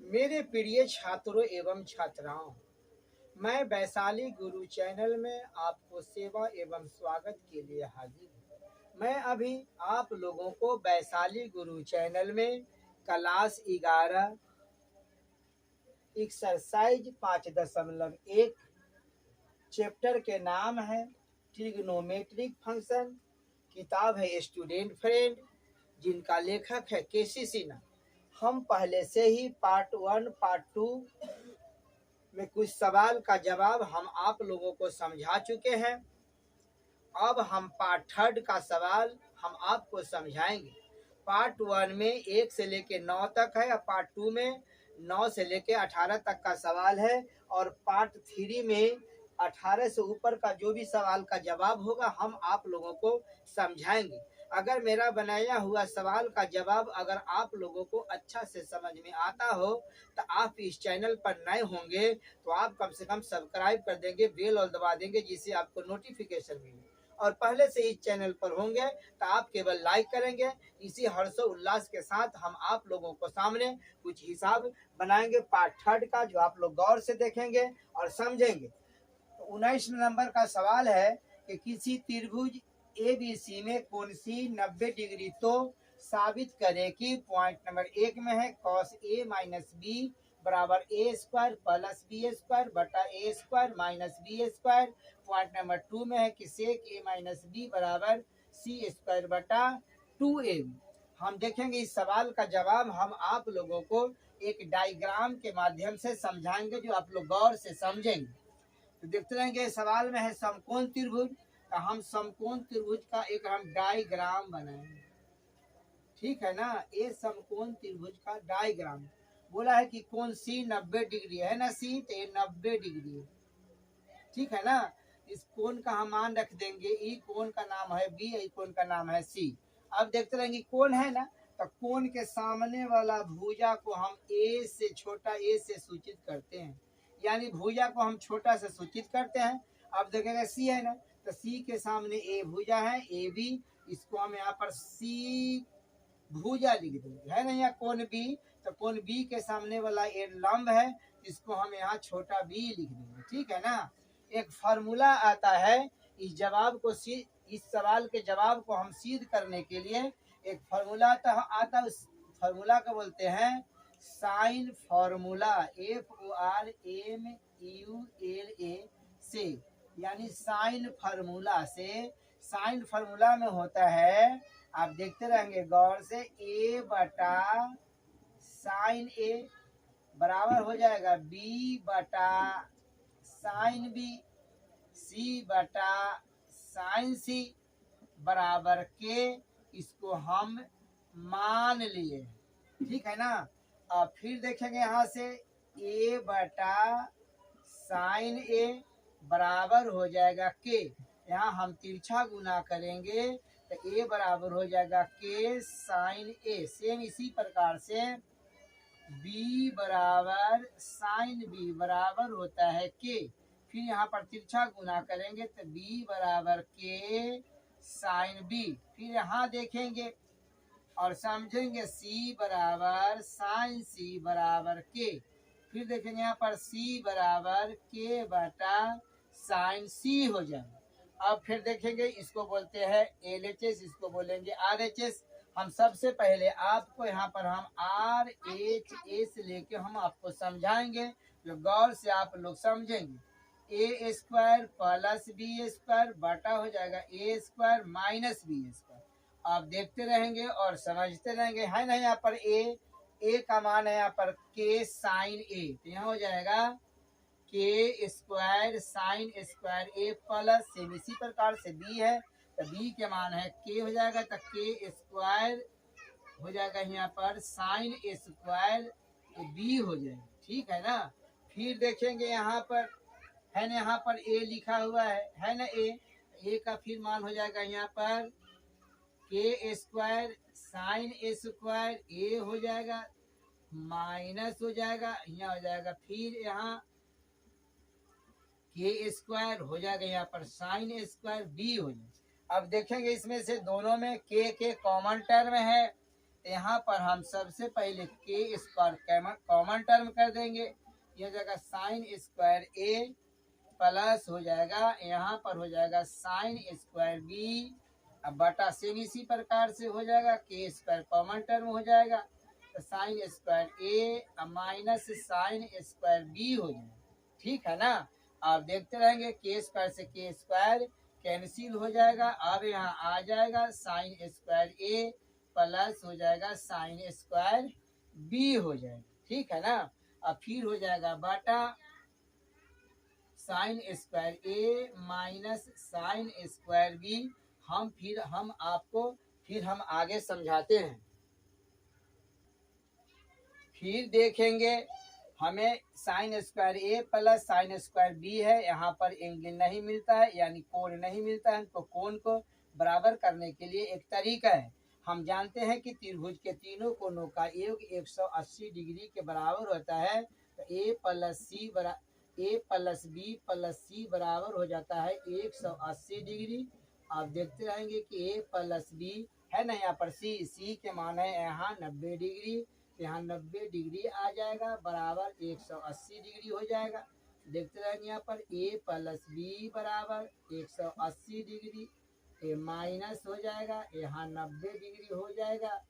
मेरे प्रिय छात्रों एवं छात्राओं, मैं वैशाली गुरु चैनल में आपको सेवा एवं स्वागत के लिए हाजिर हूँ। मैं अभी आप लोगों को वैशाली गुरु चैनल में क्लास 11 एक्सरसाइज 5.1 चैप्टर के नाम है ट्रिग्नोमेट्रिक फंक्शन। किताब है स्टूडेंट फ्रेंड, जिनका लेखक है केसी सिन्हा। हम पहले से ही पार्ट 1 पार्ट 2 में कुछ सवाल का जवाब हम आप लोगों को समझा चुके हैं। अब हम पार्ट 3 का सवाल हम आपको समझाएंगे। पार्ट 1 में 1 से लेके 9 तक है और पार्ट 2 में 9 से लेके 18 तक का सवाल है, और पार्ट 3 में 18 से ऊपर का जो भी सवाल का जवाब होगा हम आप लोगों को समझाएंगे। अगर मेरा बनाया हुआ सवाल का जवाब अगर आप लोगों को अच्छा से समझ में आता हो तो आप इस चैनल पर नए होंगे तो आप कम से कम सब्सक्राइब कर देंगे, बेल और दबा देंगे, जिससे आपको नोटिफिकेशन मिले। और पहले से इस चैनल पर होंगे तो आप केवल लाइक करेंगे। इसी हर्षो उल्लास के साथ हम आप लोगों को सामने कुछ हिसाब बनाएंगे पार्ट 3 का, जो आप लोग गौर से देखेंगे और समझेंगे। तो 19 नंबर का सवाल है कि किसी त्रिभुज ABC में कोण सी 90 डिग्री तो साबित करें कि पॉइंट नंबर 1 में है cos A माइनस बी बराबर A square plus B square बटा A square minus B square. Point number 2 में है कि सेक ए माइनस बी बराबर सी स्क्वायर बटा 2ab। हम देखेंगे इस सवाल का जवाब हम आप लोगों को एक डायग्राम के माध्यम से समझाएंगे, जो आप लोग गौर से समझेंगे। तो देखते रहेंगे सवाल में है समकोण त्रिभुज, तो हम समकोण त्रिभुज का एक हम डायग्राम बनाएंगे। ठीक है ना, ये समकोण त्रिभुज का डायग्राम बोला है कि कोण सी 90 डिग्री है ना, सी तो ये 90 डिग्री है। ठीक है ना, इस कोण का हम मान रख देंगे, ई कोण का नाम है बी, ई कोण का नाम है सी। अब देखते रहेंगे कोण है ना, तो कोण के सामने वाला भुजा को हम ए से छोटा ए से सूचित करते हैं, यानी भुजा को हम छोटा से सूचित करते हैं। अब देखेंगे सी है ना, तो सी के सामने ए भुजा है ए बी, इसको हम यहाँ पर सी भुजा लिख देंगे, है ना। यहाँ कोण बी, तो कोण बी के सामने वाला ए लंब है, इसको हम यहाँ छोटा बी लिख देंगे। ठीक है ना। एक फार्मूला आता है इस जवाब को इस सवाल के जवाब को हम सिद्ध करने के लिए एक फार्मूला आता उस फार्मूला को बोलते हैं साइन फार्मूला, FORMULA से, यानी साइन फार्मूला से। साइन फार्मूला में होता है, आप देखते रहेंगे गौर से, A बटा साइन A बराबर हो जाएगा B बटा साइन बी, सी बटा साइन सी बराबर के, इसको हम मान लिए। ठीक है ना। अब फिर देखेंगे यहाँ से ए बटा साइन ए बराबर हो जाएगा के, यहाँ हम तिरछा गुना करेंगे तो ए बराबर हो जाएगा के साइन ए। सेम इसी प्रकार से b बराबर साइन बी बराबर होता है के, फिर यहाँ पर तिरछा गुना करेंगे तो b बराबर के साइन बी। फिर यहाँ देखेंगे और समझेंगे c बराबर साइन सी बराबर के, फिर देखेंगे यहाँ पर c बराबर के बटा साइन सी हो जाएगा। अब फिर देखेंगे इसको बोलते हैं LHS, इसको बोलेंगे RHS। हम सबसे पहले आपको यहाँ पर हम RHS लेके हम आपको समझाएंगे, जो गौर से आप लोग समझेंगे। ए स्क्वायर प्लस बी स्क्वायर बटा हो जाएगा ए स्क्वायर माइनस बी स्क्वायर। आप देखते रहेंगे और समझते रहेंगे, है ना। यहाँ पर ए का मान है यहाँ पर के साइन ए, तो यहाँ हो जाएगा के स्क्वायर साइन स्क्वायर ए प्लस, सेम इसी प्रकार से बी है तो बी के मान है के हो जाएगा, तो के स्क्वायर हो जाएगा यहाँ पर साइन स्क्वायर बी हो जाएगा। ठीक है ना। फिर देखेंगे यहाँ पर है ना, यहाँ पर ए लिखा हुआ है ना, ए का फिर मान हो जाएगा यहाँ पर के स्क्वायर साइन स्क्वायर ए हो जाएगा माइनस हो जाएगा, यहाँ हो जाएगा फिर यहाँ के स्क्वायर हो जाएगा यहाँ पर साइन स्क्वायर बी हो जाएगा। अब देखेंगे इसमें से दोनों में के कॉमन टर्म है, तो यहाँ पर हम सबसे पहले के स्क्वायर कॉमन टर्म कर देंगे। यह जगह साइन स्क्वायर ए प्लस हो जाएगा, यहाँ पर हो जाएगा साइन स्क्वायर बी, अब बटा सेम इसी प्रकार से हो जाएगा, के स्क्वायर कॉमन टर्म हो जाएगा, तो साइन स्क्वायर ए माइनस साइन स्क्वायर बी हो जाएगा। ठीक है ना। आप देखते रहेंगे के स्क्वायर से के स्क्वायर कैंसिल हो जाएगा। अब यहाँ आ जाएगा साइन स्क्वायर ए प्लस हो जाएगा साइन स्क्वायर बी हो जाएगा। ठीक है ना। अब फिर हो जाएगा बटा साइन स्क्वायर ए माइनस साइन स्क्वायर बी। हम आपको फिर हम आगे समझाते हैं। फिर देखेंगे हमें साइन स्क्वायर ए प्लस साइन स्क्वायर बी है, यहाँ पर एंगल नहीं मिलता है यानी कोण नहीं मिलता है, तो कोण को बराबर करने के लिए एक तरीका है। हम जानते हैं कि त्रिभुज के तीनों कोणों का योग 180 डिग्री के बराबर होता है, तो ए प्लस बी प्लस सी बराबर हो जाता है 180 डिग्री। आप देखते रहेंगे कि ए प्लस बी है ना, यहाँ पर सी के मान है यहाँ 90 डिग्री, यहाँ 90 डिग्री आ जाएगा बराबर 180 डिग्री हो जाएगा। देखते रहेंगे यहाँ पर ए प्लस बी बराबर 180 डिग्री, ए माइनस हो जाएगा यहाँ 90 डिग्री हो जाएगा।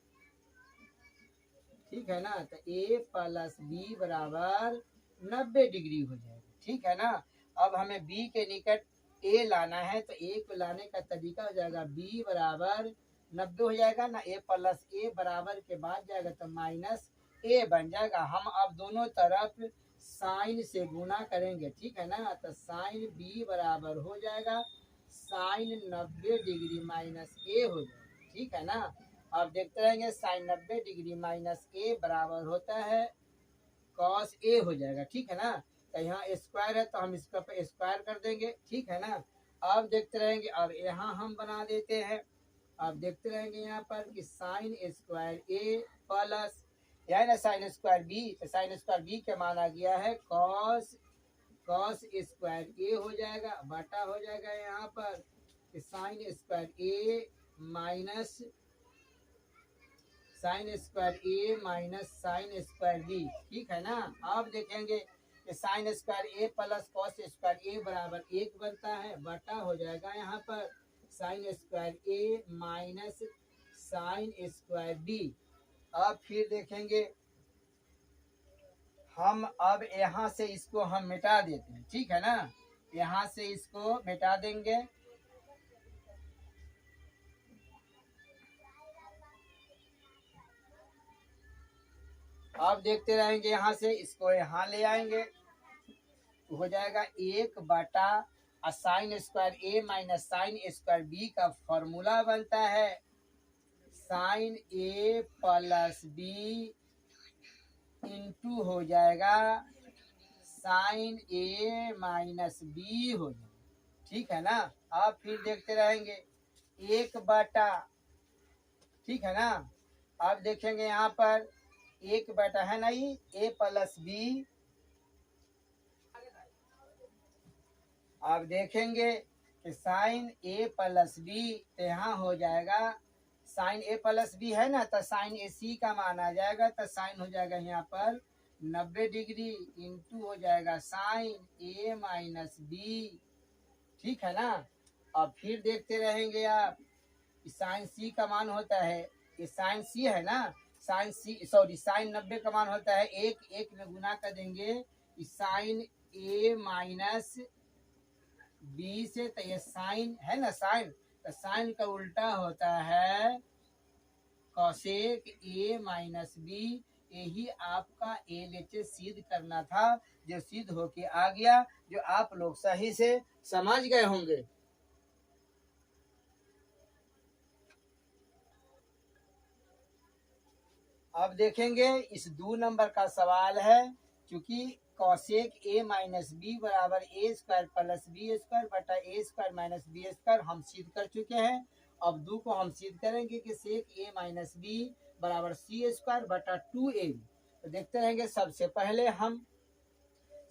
ठीक है ना। तो ए प्लस बी बराबर 90 डिग्री हो जाएगा। ठीक है ना। अब हमें बी के निकट ए लाना है, तो ए को लाने का तरीका हो जाएगा बी बराबर 90 हो जाएगा ना, ए प्लस ए बराबर के बाद जाएगा तो माइनस ए बन जाएगा। हम अब दोनों तरफ साइन से गुना करेंगे। ठीक है ना। तो साइन बी बराबर हो जाएगा साइन 90 डिग्री माइनस ए हो जाएगा। ठीक है ना। अब देखते रहेंगे साइन 90 डिग्री माइनस ए बराबर होता है कॉस ए हो जाएगा। ठीक है ना। तो यहाँ स्क्वायर है तो हम इसका स्क्वायर कर देंगे। ठीक है ना। अब देखते रहेंगे, अब यहाँ हम बना देते हैं। अब देखते रहेंगे यहाँ पर कि साइन स्क्वायर ए प्लस यह ना साइन स्क्वायर बी, तो साइन स्क्वायर बी के माना गया है कॉस स्क्वायर ए हो जाएगा, बटा हो जाएगा यहाँ पर साइन स्क्वायर ए माइनस साइन स्क्वायर ए माइनस साइन स्क्वायर बी। ठीक है ना। अब देखेंगे कि साइन स्क्वायर ए प्लस कॉस स्क्वायर ए बराबर 1 बनता है, बटा हो जाएगा यहाँ पर साइन स्क्वायर ए माइनस साइन स्क्वायर बी। अब फिर देखेंगे हम अब यहाँ से इसको हम मिटा देते हैं। ठीक है ना। यहाँ से इसको मिटा देंगे। अब देखते रहेंगे यहाँ से इसको यहाँ ले आएंगे तो हो जाएगा 1 बटा साइन स्क्वायर ए माइनस साइन स्क्वायर बी का फॉर्मूला बनता है साइन ए प्लस बी इंटू हो जाएगा साइन ए माइनस बी हो जाएगा। ठीक है ना। अब फिर देखते रहेंगे 1 बटा, ठीक है ना। अब देखेंगे यहाँ पर 1 बटा है ना ही ए प्लस बी। अब देखेंगे कि साइन ए प्लस बी, तो यहाँ हो जाएगा साइन ए प्लस बी है ना, तो साइन ए सी का मान आ जाएगा, तो साइन हो जाएगा यहाँ पर 90 डिग्री इंटू हो जाएगा साइन ए माइनस बी। ठीक है ना। अब फिर देखते रहेंगे आप साइन सी का मान होता है, ये साइन सी है ना, साइन सी सॉरी साइन 90 का मान होता है 1 में गुना कर देंगे साइन ए माइनस बी से, तो ये साइन है ना साइन, तो साइन का उल्टा होता है कॉसेक ए माइनस बी। यही आपका एलएचएस सिद्ध करना था, जो सिद्ध होके आ गया, जो आप लोग सही से समझ गए होंगे। अब देखेंगे इस 2 नंबर का सवाल है, क्योंकि कॉसेक ए माइनस बी बराबर A square plus B square बटा A square minus B square हम सिद्ध कर चुके हैं। अब 2 को हम सिद्ध करेंगे कि सेक ए माइनस बी बराबर सी स्क्वायर बटा 2ab। तो देखते रहेंगे, सबसे पहले हम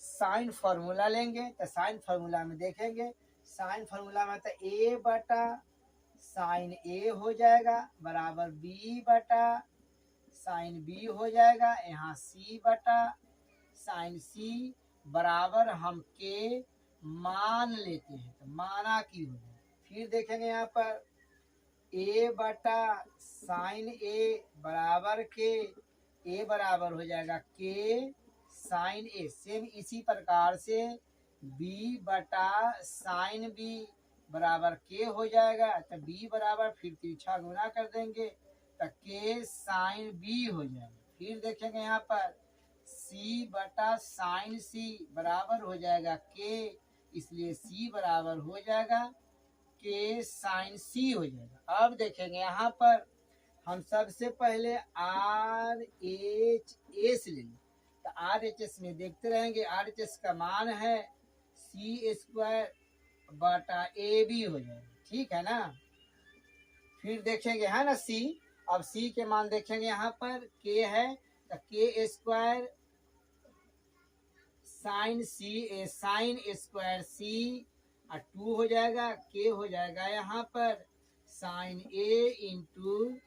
साइन फार्मूला लेंगे, तो साइन फार्मूला में देखेंगे, साइन फार्मूला में तो ए बटा साइन ए हो जाएगा बराबर बी बटा साइन बी हो जाएगा, यहाँ सी बटा साइन सी बराबर हम के मान लेते हैं तो माना की हो जाएगा। फिर देखेंगे यहाँ पर ए बटा साइन ए बराबर के, ए बराबर हो जाएगा के साइन ए। सेम इसी प्रकार से बी बटा साइन बी बराबर के हो जाएगा, तो बी बराबर फिर तिरछा गुना कर देंगे तो के साइन बी हो जाएगा। फिर देखेंगे यहाँ पर सी बटा साइन सी बराबर हो जाएगा के, इसलिए सी बराबर हो जाएगा के साइन सी हो जाएगा। अब देखेंगे यहाँ पर हम सबसे पहले आर एच एस लेंगे, तो आर एच एस में देखते रहेंगे, आर एच एस का मान है सी स्क्वायर बटा ए बी हो जाएगा, ठीक है ना। फिर देखेंगे है ना सी, अब सी के मान देखेंगे यहाँ पर के है तो के स्क्वायर साइन सी साइन स्क्वायर सी और 2 हो जाएगा, के हो जाएगा यहाँ पर साइन ए इंटू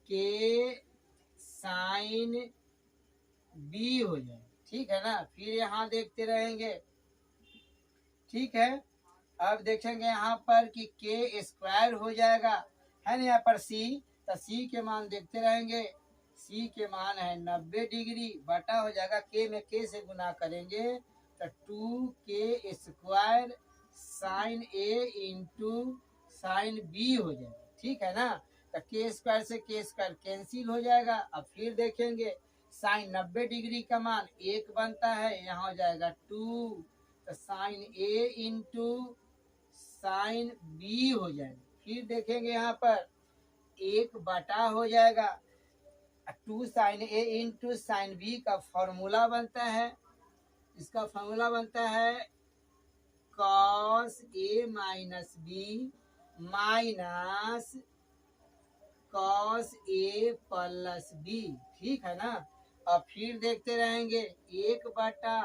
के साइन बी हो जाएगा, ठीक है ना। फिर यहाँ देखते रहेंगे, ठीक है। अब देखेंगे यहाँ पर कि के स्क्वायर हो जाएगा, है ना यहाँ पर सी, तो सी के मान देखते रहेंगे, सी के मान है 90 डिग्री बटा हो जाएगा के में के से गुना करेंगे तो 2 के square sine A into sine B हो जाएगा, ठीक है ना। तो के स्क्वायर से के स्क्वायर कैंसिल हो जाएगा। अब फिर देखेंगे साइन 90 डिग्री का मान 1 बनता है, यहाँ हो जाएगा 2, तो sine A into sine B हो जाएगा। फिर देखेंगे यहाँ पर 1 बटा हो जाएगा 2 sign A into sine B का फॉर्मूला बनता है, इसका फॉर्मूला बनता है cos A minus B minus cos A plus B, ठीक है ना। अब फिर देखते रहेंगे 1 बटा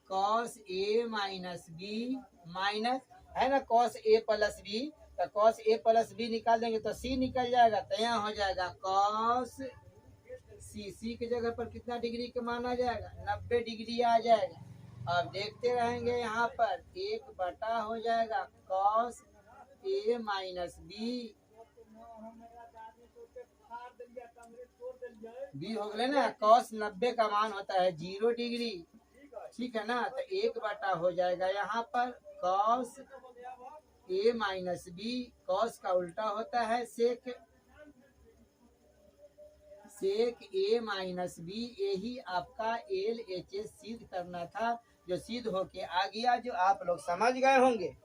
cos A minus B minus, है ना, कॉस ए प्लस बी, तो कॉस ए प्लस बी निकाल देंगे तो सी निकल जाएगा, तो यहाँ हो जाएगा कॉस सी, सी की जगह पर कितना डिग्री का मान आ जाएगा 90 डिग्री आ जाएगा। अब देखते रहेंगे यहाँ पर 1 बटा हो जाएगा cos A minus B, B हो गए ना, कॉस 90 का मान होता है 0 डिग्री, ठीक है ना। तो 1 बटा हो जाएगा यहाँ पर cos A minus B, cos का उल्टा होता है सेक, सेक ए माइनस बी। यही आपका एल एच एस सिद्ध करना था, जो सिद्ध होके आ गया, जो आप लोग समझ गए होंगे।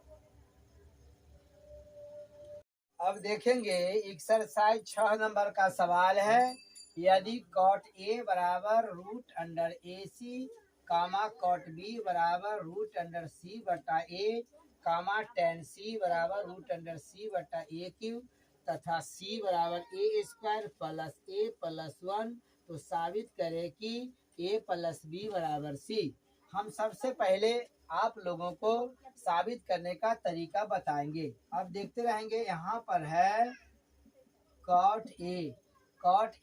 अब देखेंगे एक्सरसाइज 6 नंबर का सवाल है, यदि कॉट ए बराबर रूट अंडर ए सी कामा कॉट बी बराबर रूट अंडर सी बटा ए कामा टेन सी बराबर रूट अंडर सी बटा ए क्यू तथा सी बराबर A square plus A plus 1, तो साबित करें कि ए प्लस बी बराबर सी। हम सबसे पहले आप लोगों को साबित करने का तरीका बताएंगे। अब देखते रहेंगे, यहाँ पर है कॉट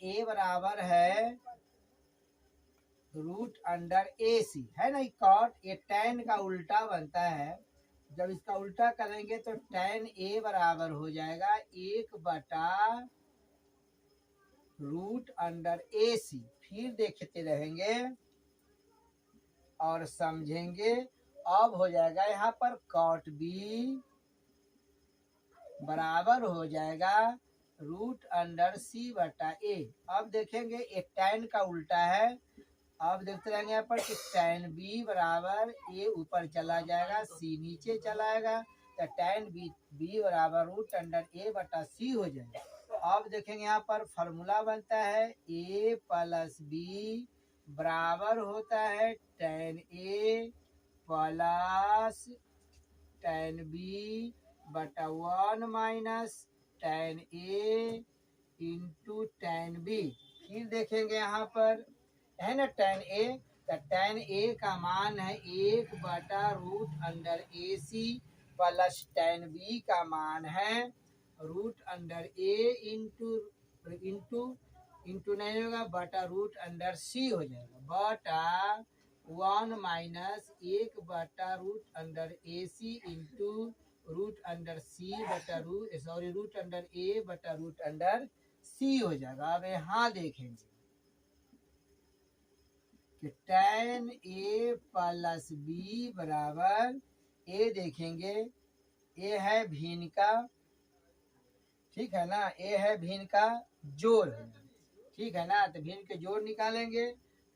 ए बराबर है रूट अंडर ए सी, है ना। कॉट ए टेन का उल्टा बनता है, जब इसका उल्टा करेंगे तो टेन ए बराबर हो जाएगा 1 बटा रूट अंडर ए सी। फिर देखते रहेंगे और समझेंगे। अब हो जाएगा यहाँ पर कॉट बी बराबर हो जाएगा रूट अंडर सी बटा ए। अब देखेंगे एक टेन का उल्टा है, अब देखते रहेंगे यहाँ पर कि टेन बी बराबर ए ऊपर चला जाएगा, सी नीचे चलाएगा, तो टेन बी बराबर रूट अंडर ए बटा सी हो जाएगा। तो अब देखेंगे यहाँ पर फॉर्मूला बनता है ए प्लस बी बराबर होता है टेन ए प्लस टेन बी बटा 1 माइनस टेन ए इंटू टेन बी। फिर देखेंगे यहाँ पर है ना टेन ए, तो टेन ए का मान है 1 बटा रूट अंडर ए सी प्लस टेन बी का मान है रूट अंडर ए इंटू इंटू इंटू नहीं होगा बटा रूट अंडर सी हो जाएगा, बटा 1 माइनस 1 बटा रूट अंडर ए सी इंटू रूट अंडर सी बटा रूट अंडर ए बटा रूट अंडर सी हो जाएगा। अब यहाँ देखेंगे कि tan a प्लस बी बराबर ए, देखेंगे ए है भिन्न का, ठीक है ना, ए है भिन्न का जोड़ है, ठीक है ना, तो भिन्न के जोड़ निकालेंगे,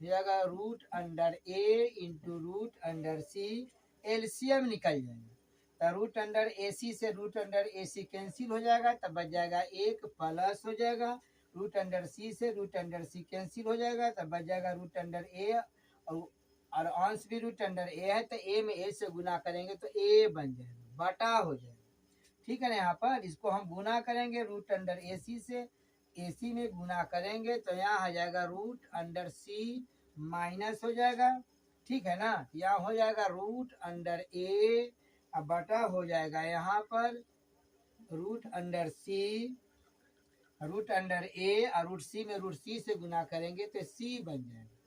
जाएगा रूट अंडर ए इंटू रूट अंडर सी, एलसीएम निकल जाएगा, तो रूट अंडर ए सी से रूट अंडर ए सी कैंसिल हो जाएगा, तब बच जाएगा एक प्लस हो जाएगा, रूट अंडर सी से रूट अंडर सी कैंसिल हो जाएगा, तब बच जाएगा रूट अंडर ए, और अंश भी रूट अंडर ए है तो ए में ए से गुना करेंगे तो ए बन जाएगा, बटा हो जाएगा, ठीक है ना। यहाँ पर इसको हम गुना करेंगे रूट अंडर ए सी से, ए सी में गुना करेंगे तो यहाँ आ जाएगा रूट अंडर सी माइनस हो जाएगा, ठीक है ना, यहाँ हो जाएगा रूट अंडर ए, अब बटा हो जाएगा यहाँ पर रूट अंडर सी, रूट अंडर ए और रूट सी में रूट सी से गुना करेंगे तो सी बन जाएगा,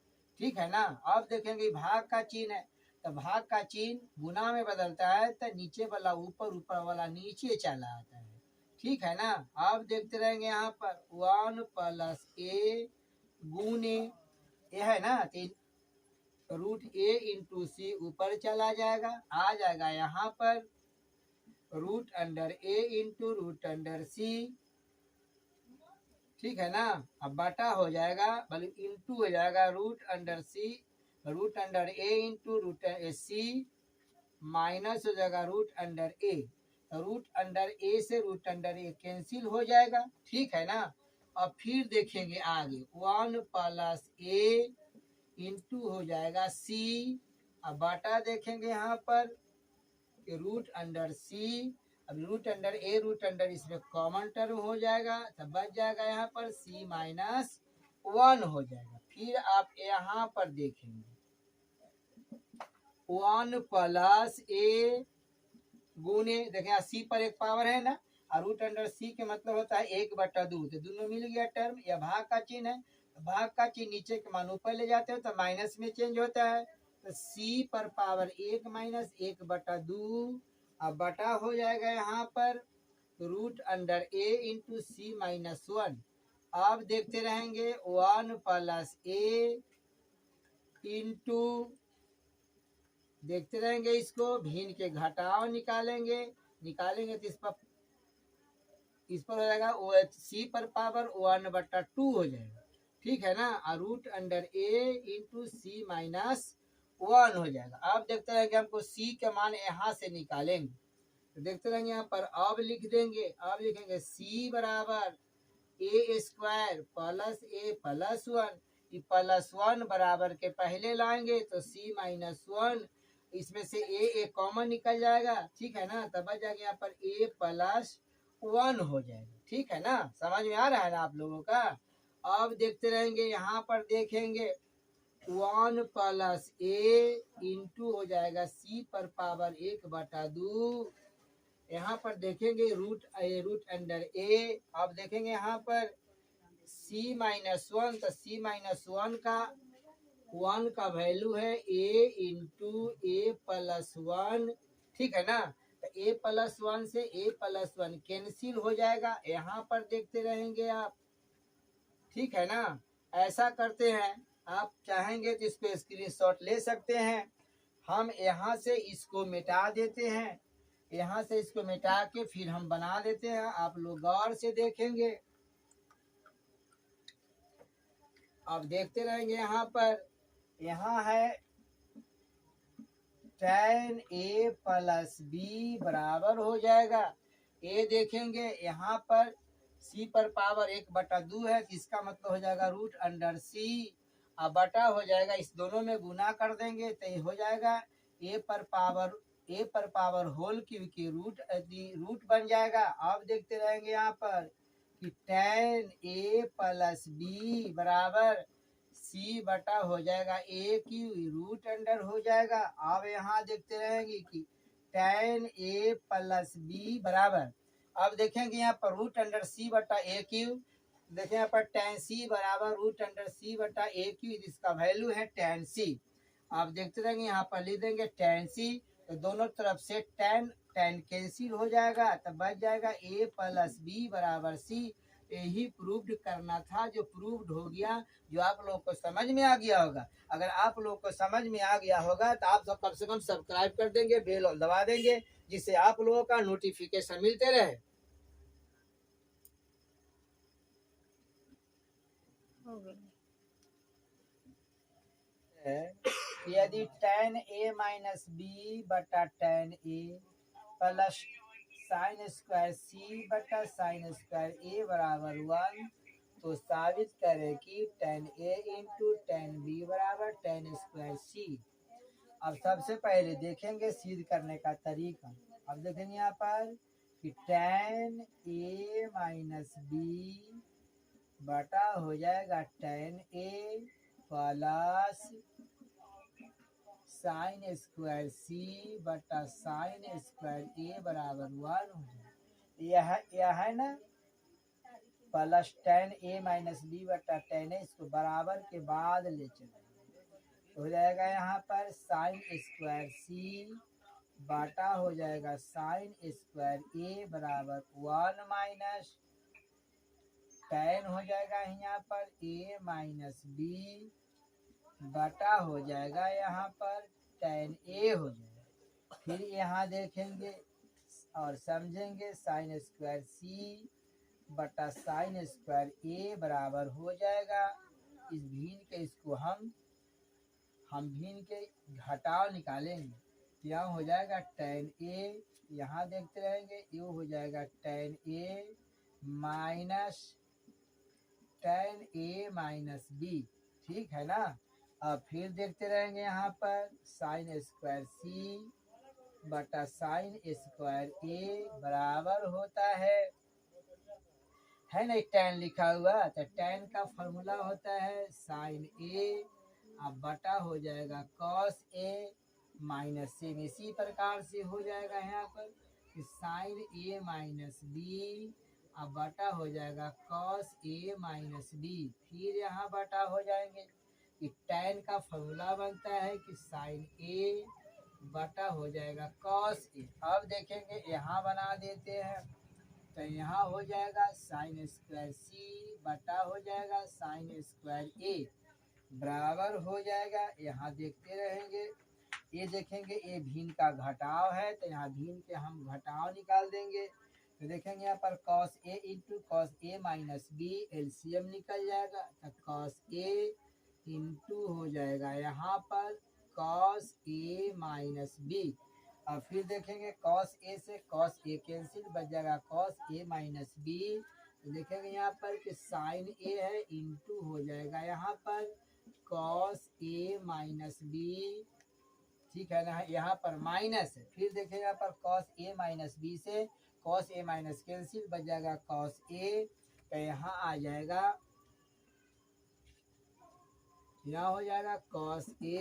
ठीक है ना। अब देखेंगे भाग का चिन्ह है, तो भाग का चिन्ह गुना में बदलता है तो नीचे वाला ऊपर, ऊपर वाला नीचे चला आता है, ठीक है ना। अब देखते रहेंगे यहाँ पर 1 प्लस ए गुने ए है ना, तो रूट ए इंटू सी ऊपर चला जाएगा, आ जाएगा यहाँ पर रूट अंडर ए इंटू रूट अंडर सी, ठीक है ना, अब बटा हो जाएगा बल्कि इंटू हो जाएगा रूट अंडर सी, रूट अंडर ए इंटू रूट सी माइनस हो जाएगा रूट अंडर ए, तो रूट अंडर ए से रूट अंडर ए कैंसिल हो जाएगा, ठीक है ना। अब फिर देखेंगे आगे 1 प्लस ए इंटू हो जाएगा सी, अब बटा देखेंगे यहाँ पर रूट अंडर सी, अब रूट अंडर ए रूट अंडर इसमें कॉमन टर्म हो जाएगा, तब बच जाएगा यहाँ पर सी माइनस 1 हो जाएगा। फिर आप यहाँ पर देखेंगे 1 प्लस ए गुने, देखें सी पर एक पावर है ना, और रूट अंडर सी के मतलब होता है 1/2, तो दोनों मिल गया टर्म, यह भाग का चिन्ह है, भाग का चिन्ह नीचे के मान ऊपर ले जाते हो तो माइनस में चेंज होता है, तो सी पर पावर 1 माइनस 1/2, अब बटा हो जाएगा यहाँ पर रूट अंडर ए इंटू सी माइनस 1। अब देखते रहेंगे 1 प्लस ए इंटू, देखते रहेंगे इसको, भिन्न के घटाव निकालेंगे तो इस पर हो जाएगा सी पर पावर 1/2 हो जाएगा, ठीक है ना, और रूट अंडर ए इंटू सी माइनस 1 हो जाएगा। अब देखते रहेंगे हमको सी के मान यहाँ से निकालेंगे, तो देखते रहेंगे यहाँ पर अब लिख देंगे, अब लिखेंगे सी बराबर A square plus A plus 1, ये प्लस 1 बराबर के पहले लाएंगे तो सी माइनस 1, इसमें से ए कॉमन निकल जाएगा, ठीक है ना, तब बच जाएगा यहाँ पर ए प्लस 1 हो जाएगा, ठीक है ना, समझ में आ रहा है ना आप लोगों का। अब देखते रहेंगे यहाँ पर देखेंगे 1 प्लस ए इंटू हो जाएगा सी पर पावर 1/2, यहाँ पर देखेंगे रूट अंडर ए, अब देखेंगे यहाँ पर सी माइनस 1, तो सी माइनस 1 का वैल्यू है ए इंटू ए प्लस 1, ठीक है ना, तो ए प्लस 1 से ए प्लस 1 कैंसिल हो जाएगा, यहाँ पर देखते रहेंगे आप, ठीक है ना। ऐसा करते हैं, आप चाहेंगे तो इसको स्क्रीनशॉट ले सकते हैं, हम यहाँ से इसको मिटा देते हैं, यहाँ से इसको मिटा के फिर हम बना देते हैं, आप लोग गौर से देखेंगे। अब देखते रहेंगे यहाँ पर, यहाँ है tan a प्लस बी बराबर हो जाएगा, ए देखेंगे यहाँ पर सी पर पावर 1/2 है, इसका मतलब हो जाएगा रूट अंडर सी, अब बटा हो जाएगा, इस दोनों में गुना कर देंगे तो ये हो जाएगा ए पर पावर होल क्यूब की रूट बन जाएगा। अब देखते रहेंगे यहाँ पर कि tan a प्लस बी बराबर सी बटा हो जाएगा ए की रूट अंडर हो जाएगा। अब यहाँ देखते रहेंगे कि tan a प्लस बी बराबर, अब देखेंगे यहाँ पर रूट अंडर सी बटा ए क्यू, देखें यहाँ पर tan सी बराबर रूट अंडर सी बटा ए क्यू, इसका वैल्यू है tan सी। आप देखते रहेंगे यहाँ पर लिख देंगे tan सी, तो दोनों तरफ से tan कैंसिल हो जाएगा, तब बच जाएगा a प्लस बी बराबर सी। यही प्रूव्ड करना था, जो प्रूव्ड हो गया, जो आप लोगों को समझ में आ गया होगा। अगर आप लोगों को समझ में आ गया होगा तो आप सब कम से कम सब्सक्राइब कर देंगे, बेल दबा देंगे, जिससे आप लोगों का नोटिफिकेशन मिलते रहे। यदि tan a माइनस बी बटा tan a plus sine square C बटा साइन स्क्वायर ए बराबर 1, तो साबित करें कि tan a into tan b बराबर tan स्क्वायर सी। अब सबसे पहले देखेंगे सिद्ध करने का तरीका। अब देखेंगे यहाँ पर कि tan a माइनस बी बटा हो जाएगा tan a plus sine square C बटा साइन स्क्वायर ए बराबर 1 हो जाए। यह है ना plus tan a minus B बटा tan a, इसको बराबर के बाद ले चलेंगे, हो जाएगा यहाँ पर साइन स्क्वायर सी बटा हो जाएगा साइन स्क्वायर ए बराबर 1 माइनस tan हो जाएगा यहाँ पर a माइनस बी बटा हो जाएगा यहाँ पर tan a हो जाएगा। फिर यहाँ देखेंगे और समझेंगे साइन स्क्वायर सी बटा साइन स्क्वायर ए बराबर हो जाएगा, इस भिन्न के इसको हम भिन्न के घटाव निकालेंगे, यहाँ हो जाएगा tan a, यहाँ देखते रहेंगे ये हो जाएगा tan a minus tan a minus B, ठीक है ना। अब फिर देखते रहेंगे यहाँ पर साइन स्क्वायर सी बटा साइन स्क्वायर ए बराबर होता है ना tan लिखा हुआ, तो tan का फॉर्मूला होता है साइन ए, अब बटा हो जाएगा cos a माइनस सेम, इसी प्रकार से हो जाएगा यहाँ पर साइन a माइनस बी, अब बटा हो जाएगा cos a माइनस बी। फिर यहाँ बटा हो जाएंगे कि tan का फॉर्मूला बनता है कि साइन a बटा हो जाएगा cos a। अब देखेंगे यहाँ बना देते हैं, तो यहाँ हो जाएगा साइन स्क्वायर सी बटा हो जाएगा साइन स्क्वायर ए बराबर हो जाएगा, यहाँ देखते रहेंगे ये देखेंगे ये भिन्न का घटाव है, तो यहाँ भिन्न के हम घटाव निकाल देंगे, तो देखेंगे यहाँ पर cos a into cos a minus B LCM निकल जाएगा, तो cos a इंटू हो जाएगा यहाँ पर cos a माइनस बी। अब फिर देखेंगे cos a से cos a कैंसिल, बच जाएगा cos a माइनस बी, तो देखेंगे यहाँ पर कि साइन a है इंटू हो जाएगा यहाँ पर cos a माइनस बी, ठीक है ना, यहाँ पर माइनस है। फिर देखेंगे यहाँ पर cos a माइनस बी से cos a माइनस कैंसिल, बच जाएगा cos a, तो यहाँ आ जाएगा, यहाँ हो जाएगा cos a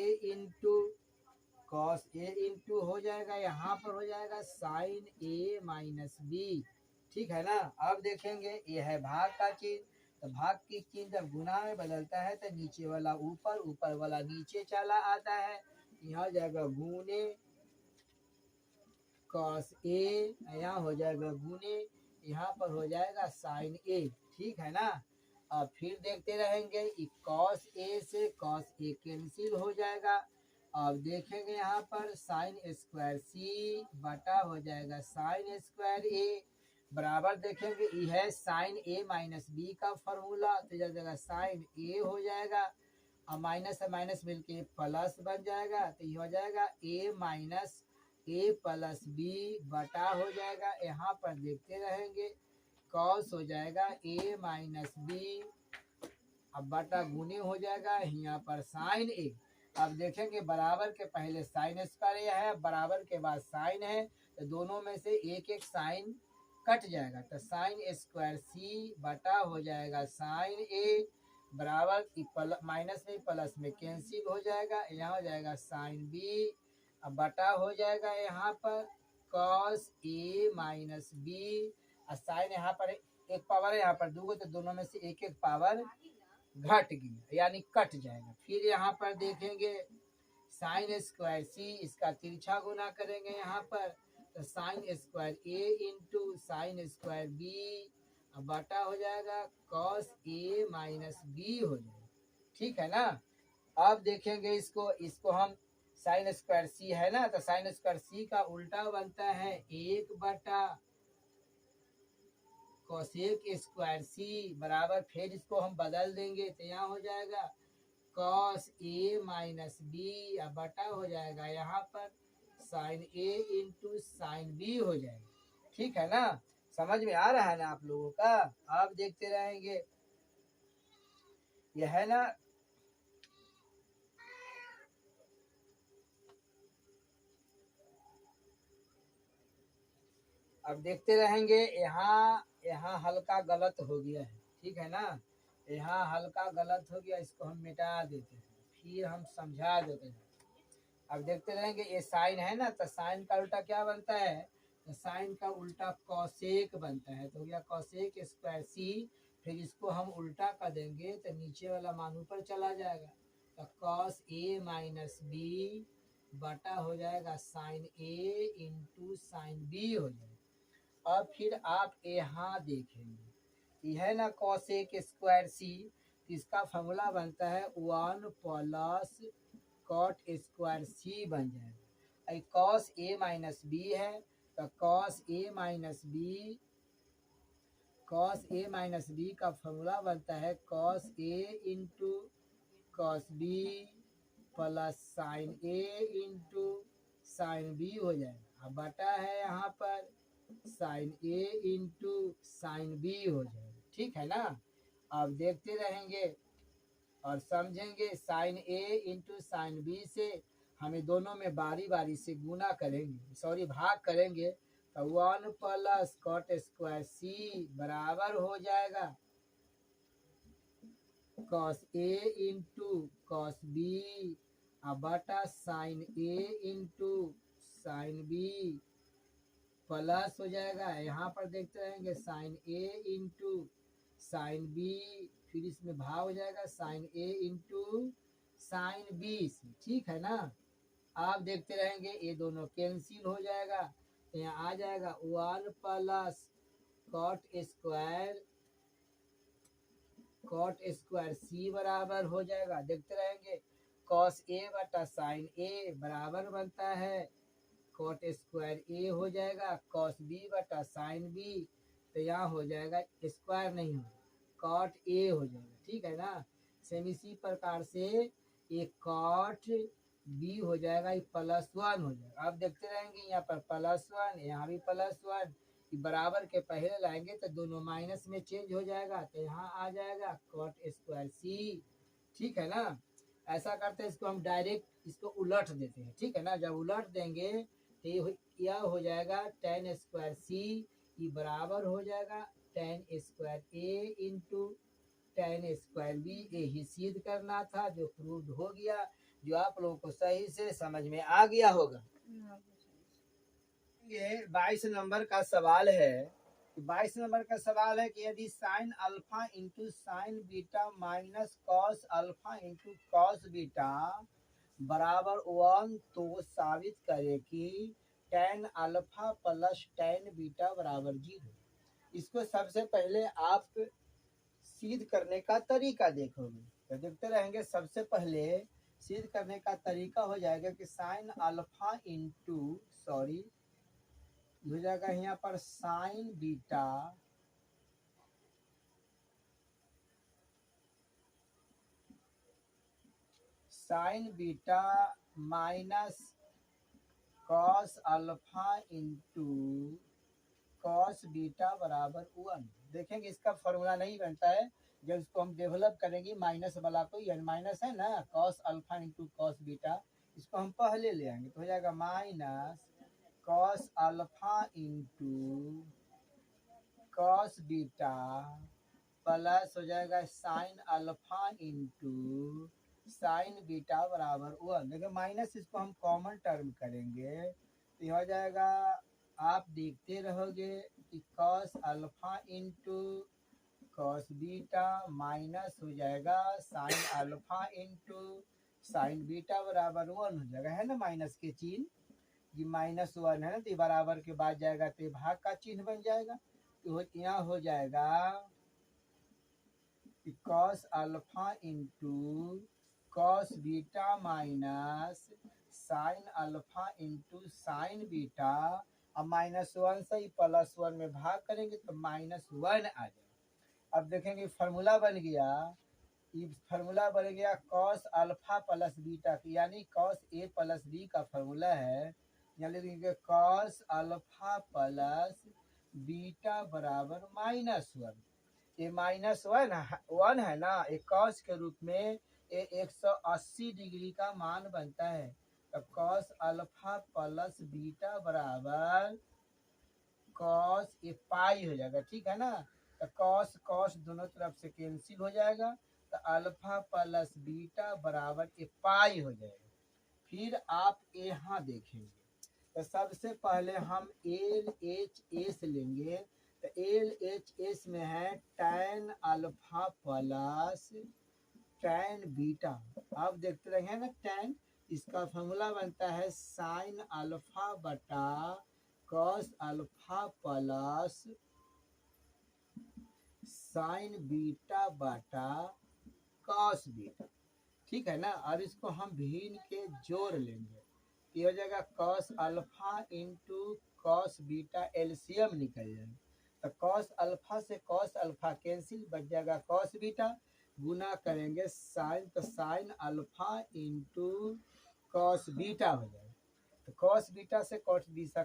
इंटू हो जाएगा यहाँ पर हो जाएगा साइन a माइनस बी, ठीक है ना। अब देखेंगे ये है भाग का चिन्ह, तो भाग की चिन्ह जब गुना में बदलता है तो नीचे वाला ऊपर, ऊपर वाला नीचे चला आता है, यहाँ हो जाएगा गुने cos a, यहाँ हो जाएगा गुने, यहाँ पर हो जाएगा साइन a, ठीक है ना। अब फिर देखते रहेंगे कि cos a से cos a कैंसिल हो जाएगा। अब देखेंगे यहाँ पर साइन स्क्वायर सी बटा हो जाएगा साइन स्क्वायर ए बराबर, देखेंगे ये है साइन ए माइनस बी का फॉर्मूला, तो इधर जगह साइन ए हो जाएगा, अब माइनस से माइनस मिलके प्लस बन जाएगा, तो ये हो जाएगा ए माइनस ए प्लस बी बटा हो जाएगा, यहाँ पर देखते रहेंगे कॉस हो जाएगा ए माइनस बी, अब बटा गुने हो जाएगा यहाँ पर साइन ए। अब देखेंगे बराबर के पहले साइन स्क्वायर है, बराबर के बाद साइन है, तो दोनों में से एक एक साइन कट जाएगा, तो साइन स्क्वायर सी बटा हो जाएगा साइन ए बराबर माइनस में प्लस में कैंसिल हो जाएगा, यहाँ हो जाएगा साइन बी, अब बटा हो जाएगा यहाँ पर कॉस ए माइनस बी, और साइन यहाँ पर एक पावर है, यहाँ पर दो, तो दोनों में से एक एक पावर घट गया यानी कट जाएगा। फिर यहाँ पर देखेंगे साइन स्क्वायर सी, इसका तिरछा गुना करेंगे यहाँ पर, तो साइन स्क्वायर ए इंटू साइन स्क्वायर बी बटा हो जाएगा कॉस ए माइनस बी हो जाएगा। ठीक है ना। अब देखेंगे इसको हम साइन स्क्वायर सी है ना, तो साइन स्क्वायर सी का उल्टा बनता है एक बटा कोसेक स्क्वायर सी बराबर, फिर इसको हम बदल देंगे तो यहाँ हो जाएगा कॉस ए माइनस बी बटा हो जाएगा यहाँ पर sine A into sine B हो जाएगा। ठीक है ना, समझ में आ रहा है ना आप लोगों का। आप देखते रहेंगे यह है ना, अब देखते रहेंगे। यहाँ हल्का गलत हो गया है, ठीक है ना, यहाँ हल्का गलत हो गया, इसको हम मिटा देते हैं, फिर हम समझा देते हैं। अब देखते रहेंगे ये साइन है ना, तो साइन का उल्टा क्या बनता है, तो साइन का उल्टा कॉसेक बनता है, तो हो गया कॉसेक स्क्वायर सी, फिर इसको हम उल्टा कर देंगे तो नीचे वाला मान ऊपर चला जाएगा, तो कॉस ए माइनस बी बटा हो जाएगा sine A into sine B हो जाएगा। अब फिर आप यहाँ देखेंगे यह है ना कॉसेक स्क्वायर सी, इसका फॉर्मूला बनता है 1 प्लस कॉट स्क्वायर सी बन जाएगा। कॉस ए माइनस बी है, तो कॉस ए माइनस बी का फॉर्मूला बनता है cos A into cos B plus sine A into sine B हो जाएगा। अब बटा है यहाँ पर sine A into sine B हो जाएगा। ठीक है ना। अब देखते रहेंगे और समझेंगे, sign A into sine B से हमें दोनों में बारी बारी से गुना करेंगे, सॉरी भाग करेंगे, तो 1 प्लस कॉट स्क्वायर सी बराबर हो जाएगा cos A into cos B बटा sign A into sine B plus हो जाएगा, यहाँ पर देखते रहेंगे sign A into sine B, फिर इसमें भाग हो जाएगा sine A into sine B से। ठीक है ना। आप देखते रहेंगे ये दोनों कैंसिल हो जाएगा, तो यहाँ आ जाएगा 1 प्लस कॉट स्क्वायर सी बराबर हो जाएगा। देखते रहेंगे कॉस ए बटा साइन ए बराबर बनता है कॉट स्क्वायर ए हो जाएगा कॉस बी बटा साइन बी, तो यहाँ हो जाएगा स्क्वायर नहीं हो कॉट ए हो जाएगा। ठीक है ना। सेम इसी प्रकार से एक कॉट बी हो जाएगा, ये +1 हो जाएगा। आप देखते रहेंगे यहाँ पर +1, यहाँ भी +1, बराबर के पहले लाएंगे तो दोनों माइनस में चेंज हो जाएगा, तो यहाँ आ जाएगा कॉट स्क्वायर सी। ठीक है ना। ऐसा करते हैं, इसको हम डायरेक्ट इसको उलट देते हैं। ठीक है ना। जब उलट देंगे तो यह हो जाएगा tan स्क्वायर सी, ये बराबर हो जाएगा tan स्क्वायर ए इंटू tan स्क्वायर बी। यही सिद्ध करना था, जो प्रूव्ड हो गया, जो आप लोगों को सही से समझ में आ गया होगा। ये 22 नंबर का सवाल है। 22 नंबर का सवाल है कि यदि sign alpha into sine beta minus cos alpha into cos beta बराबर 1, तो साबित करे कि tan alpha plus tan beta बराबर 0। इसको सबसे पहले आप सिद्ध करने का तरीका देखोगे, तो देखते रहेंगे। सबसे पहले सिद्ध करने का तरीका हो जाएगा कि साइन अल्फा इंटू हो जाएगा यहाँ पर sign beta minus cos alpha into cos beta बराबर 1। देखेंगे इसका फॉर्मूला नहीं बनता है, जब इसको हम डेवलप करेंगे माइनस वाला को, यानी माइनस है ना cos alpha into cos beta, इसको हम पहले ले आएंगे, तो हो जाएगा minus cos alpha into cos beta plus हो जाएगा sign alpha into sine beta बराबर 1। देखिए माइनस इसको हम कॉमन टर्म करेंगे, तो हो जाएगा आप देखते रहोगे कि cos alpha into cos beta minus हो जाएगा sign alpha into sine beta बराबर 1 हो जाएगा, है ना। माइनस के चिन्ह, ये -1 है ना, तो ये बराबर के बाद जाएगा तो ये भाग का चिन्ह बन जाएगा। तो यहाँ हो जाएगा cos alpha into cos beta minus sign alpha into sine beta. अब -1 से ही +1 में भाग करेंगे तो -1 आ जाएगा। अब देखेंगे फार्मूला बन गया, ये फार्मूला बन गया कॉस अल्फा प्लस बीटा, यानी कॉस ए प्लस बी का फार्मूला है। यहाँ लिखेंगे कॉस अल्फा प्लस बीटा बराबर -1। ये -1 है ना, एक कॉस के रूप में ये 180 डिग्री का मान बनता है। तो कॉस अल्फा प्लस बीटा बराबर कॉस ए पाई हो जाएगा, ठीक है ना। तो कॉस कॉस दोनों तरफ से कैंसिल हो जाएगा, तो अल्फा प्लस बीटा बराबर ए पाई हो जाएगा। फिर आप यहाँ देखेंगे तो सबसे पहले हम एल एच एस लेंगे। तो एल एच एस में है tan alpha plus tan beta. आप देखते रहेंगे ना tan, इसका फॉर्मूला बनता है साइन अल्फा बटा cos alpha plus sign beta बटा कॉस बीटा, ठीक है ना। और इसको हम भिन्न के जोड़ लेंगे, ये हो जाएगा cos alpha into cos beta, LCM निकल जाएगा। तो कॉस अल्फा से कॉस अल्फा कैंसिल, बच जाएगा कॉस बीटा, गुना करेंगे साइन, तो sine alpha into cos beta हो जाएगा। तो कॉस बीटा से कॉस बीटा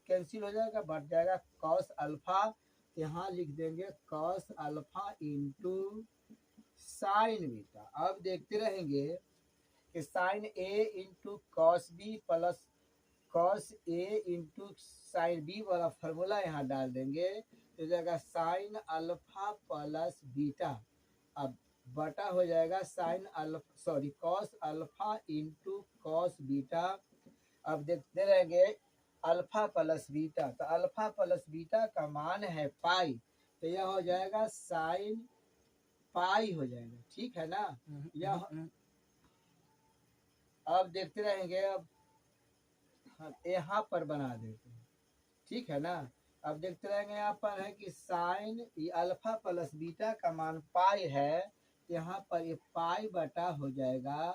कैंसिल हो जाएगा, बढ़ जाएगा कॉस अल्फा। यहाँ लिख देंगे cos alpha into sine beta. अब देखते रहेंगे कि sine A into cos B plus cos A into sine B वाला फार्मूला यहाँ डाल देंगे, तो जाएगा साइन अल्फा प्लस बीटा। अब बटा हो जाएगा sine alpha sorry cos alpha into cos beta. अब देखते रहेंगे अल्फा प्लस बीटा, तो अल्फा प्लस बीटा का मान है पाई, तो यह हो जाएगा साइन पाई हो जाएगा, ठीक है ना। यह अब देखते रहेंगे, अब यहाँ पर बना देते हैं, ठीक है ना। अब देखते रहेंगे यहाँ पर है कि साइन ये अल्फा प्लस बीटा का मान पाई है, यहाँ पर ये पाई बटा हो जाएगा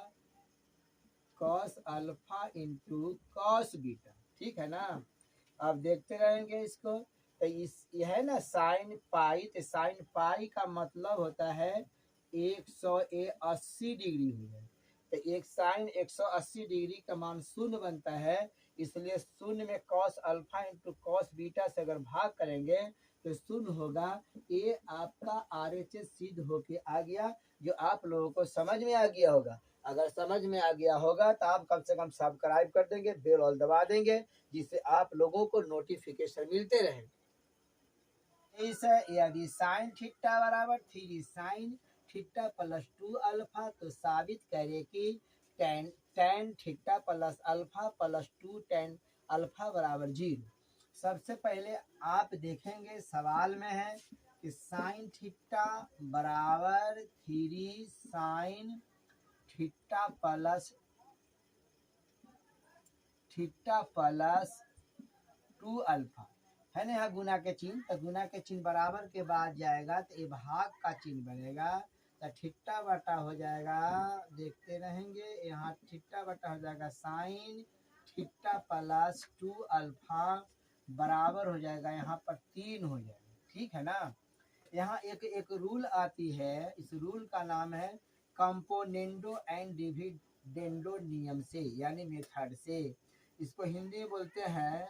cos alpha into cos beta, ठीक है ना। अब देखते रहेंगे इसको, तो इस यह है ना साइन पाई, तो साइन पाई का मतलब होता है 180 डिग्री हो जाए। तो एक साइन 180 डिग्री का मान 0 बनता है, इसलिए 0 में cos alpha into cos beta से अगर भाग करेंगे तो 0 होगा। ये आपका RHS सिद्ध होके आ गया, जो आप लोगों को समझ में आ गया होगा। अगर समझ में आ गया होगा तो आप कम से कम सब्सक्राइब कर देंगे, बेल ऑल दबा देंगे, जिससे आप लोगों को नोटिफिकेशन मिलते रहे। इस यदि साइन थीटा बराबर 3 साइन थीटा प्लस 2 अल्फा, तो साबित करें कि tan theta plus alpha plus 2 tan alpha बराबर 0। सबसे पहले आप देखेंगे सवाल में है कि साइन थीटा बराबर 3 साइन थीटा प्लस 2 अल्फा, है ना। यहाँ गुना के चिन्ह, तो गुना के चिन्ह बराबर के बाद जाएगा तो ये भाग का चिन्ह बनेगा, तो थीटा बटा हो जाएगा, देखते रहेंगे यहाँ थीटा बटा हो जाएगा साइन थीटा प्लस 2 अल्फा बराबर हो जाएगा यहाँ पर 3 हो जाएगा, ठीक है ना। यहाँ एक रूल आती है, इस रूल का नाम है कंपोनेंडो एंड डिविडेंडो नियम से, यानी मेथड से। इसको हिंदी में बोलते हैं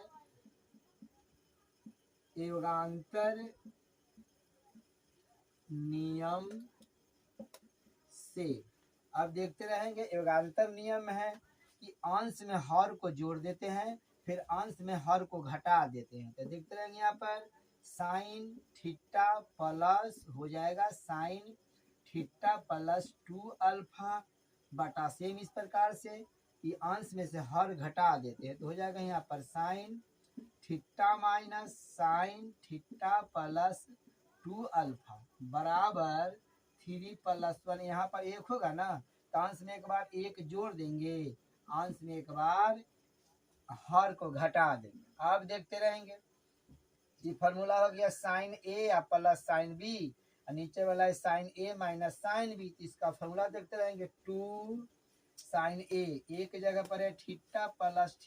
युगांतर नियम से। अब देखते रहेंगे युगांतर नियम है कि अंश में हर को जोड़ देते हैं, फिर अंश में हर को घटा देते हैं। तो देखते रहेंगे यहाँ पर साइन थीटा प्लस हो जाएगा साइन थीटा प्लस 2 अल्फा बटा, सेम इस प्रकार से ये अंश में से हर घटा देते हैं, तो हो जाएगा यहाँ पर sine theta minus sign theta plus 2 alpha बराबर 3+1। यहाँ पर एक होगा ना तो अंश में एक बार एक जोड़ देंगे, अंश में एक बार हर को घटा देंगे। अब देखते रहेंगे, ये फॉर्मूला हो गया साइन ए या प्लस साइन बी, नीचे वाला है sign A minus sine B. इसका फॉर्मूला देखते रहेंगे 2 साइन ए, एक जगह पर है थीटा प्लस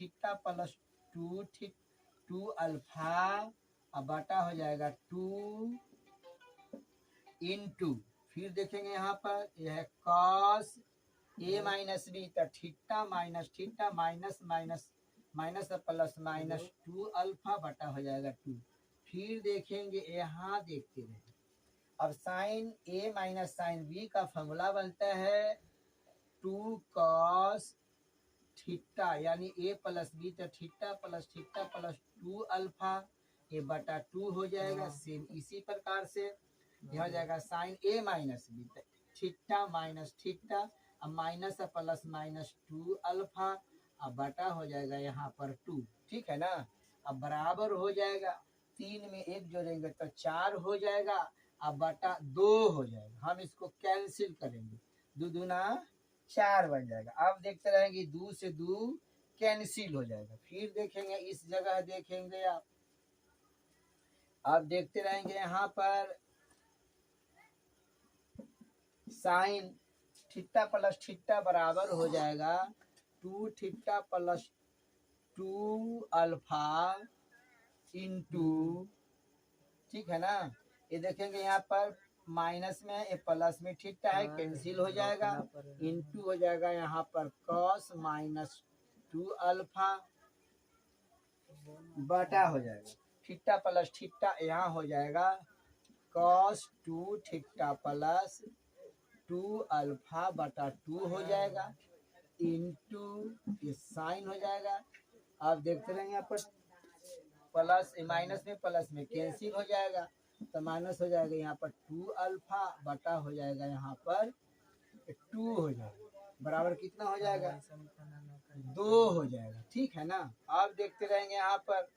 2 अल्फा, अब बटा हो जाएगा 2 इंटू, फिर देखेंगे यहाँ पर यह है कॉस ए माइनस बी, तो theta minus theta minus minus minus plus minus 2 alpha बटा हो जाएगा 2। फिर देखेंगे यहाँ देखते रहे, अब sign A minus sine B का फॉर्मूला बनता है 2 कॉस थीटा यानी ए प्लस बी, तो थीटा प्लस 2 अल्फा ये बटा 2 हो जाएगा। सेम इसी प्रकार से यह हो जाएगा sine A minus B, theta minus theta अब माइनस प्लस माइनस 2 अल्फा, अब बटा हो जाएगा यहाँ पर 2, ठीक है ना। अब बराबर हो जाएगा, 3 में 1 जोड़ेंगे तो 4 हो जाएगा, अब बटा 2 हो जाएगा। हम इसको कैंसिल करेंगे, 2 दूना 4 बन जाएगा। अब देखते रहेंगे 2 से 2 कैंसिल हो जाएगा। फिर देखेंगे इस जगह देखेंगे आप देखते रहेंगे यहाँ पर साइन थीटा प्लस थीटा बराबर हो जाएगा 2 थीटा प्लस 2 अल्फा इंटू, ठीक है ना। ये देखेंगे यहाँ पर माइनस में ये प्लस में थीटा है, कैंसिल हो जाएगा, इंटू हो जाएगा यहाँ पर कॉस माइनस 2 अल्फा बटा हो जाएगा थीटा प्लस थीटा, यहाँ हो जाएगा कॉस 2 थीटा प्लस 2 अल्फा बटा 2 हो जाएगा, इंटू ये साइन हो जाएगा। आप देखते रहेंगे यहाँ पर प्लस माइनस में प्लस में कैंसिल हो जाएगा, तो माइनस हो जाएगा यहाँ पर 2 अल्फा बटा हो जाएगा यहाँ पर 2 हो जाएगा, बराबर कितना हो जाएगा 2 हो जाएगा, ठीक है ना। आप देखते रहेंगे यहाँ पर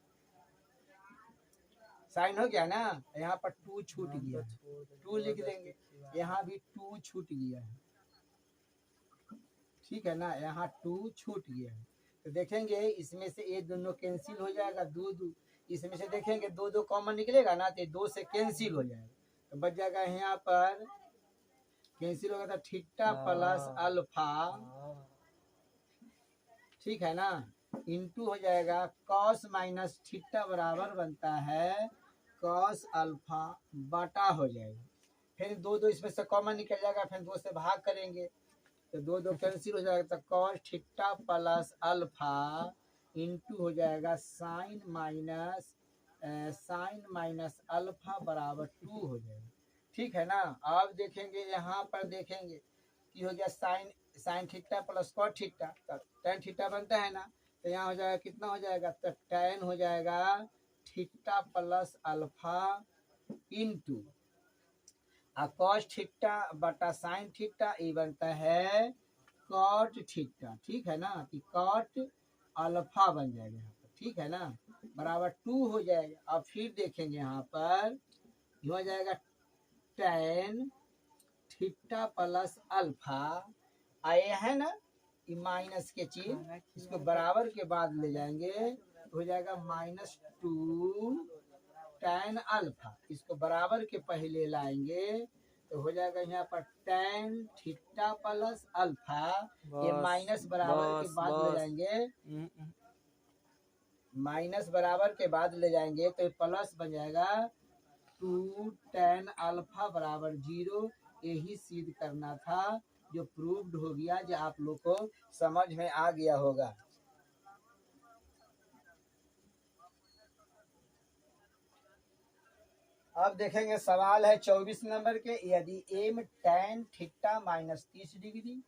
साइन हो गया ना, यहाँ पर 2 छूट गया है, 2 लिख देंगे, यहाँ भी 2 छूट गया है, ठीक है ना, यहाँ 2 छूट गया है। तो देखेंगे इसमें से ये दोनों कैंसिल हो जाएगा, 2 2, इसमें से देखेंगे 2 2 कॉमन निकलेगा ना, तो 2 से कैंसिल हो जाएगा, तो बच जाएगा यहाँ पर कैंसिल होगा तो थीटा प्लस अल्फा, ठीक है ना, इंटू हो जाएगा कॉस माइनस थीटा बराबर बनता है कॉस अल्फा बटा हो जाएगा। फिर 2 2 इसमें से कॉमन निकल जाएगा, फिर 2 से भाग करेंगे तो 2 2 कैंसिल हो जाएगा, तो cos theta plus alpha into हो जाएगा साइन माइनस अल्फा बराबर 2 हो जाएगा, ठीक है ना। अब देखेंगे यहाँ पर देखेंगे कि हो गया sine theta plus cot theta, तो टेन थीटा बनता है ना, तो यहाँ हो जाएगा कितना हो जाएगा, तो टेन हो जाएगा theta plus alpha into cos theta बटा साइन थीटा, ये बनता है कॉट थीटा, ठीक है ना, कि कॉट अल्फा बन जाएगा यहाँ पर, ठीक है ना, बराबर 2 हो जाएगा। अब फिर देखेंगे यहाँ पर हो जाएगा टेन थीटा प्लस अल्फा, आए है ना ये माइनस के चीज, इसको बराबर के बाद ले जाएंगे तो हो जाएगा -2 टेन अल्फा, इसको बराबर के पहले लाएंगे तो हो जाएगा यहाँ पर टेन थीटा प्लस अल्फा, ये माइनस बराबर के बाद ले जाएंगे, माइनस बराबर के बाद ले जाएंगे तो प्लस बन जाएगा 2 टेन अल्फा बराबर 0। यही सिद्ध करना था, जो प्रूव्ड हो गया, जो आप लोग को समझ में आ गया होगा। अब देखेंगे सवाल है 24 नंबर के, यदि M tan theta minus 30 degree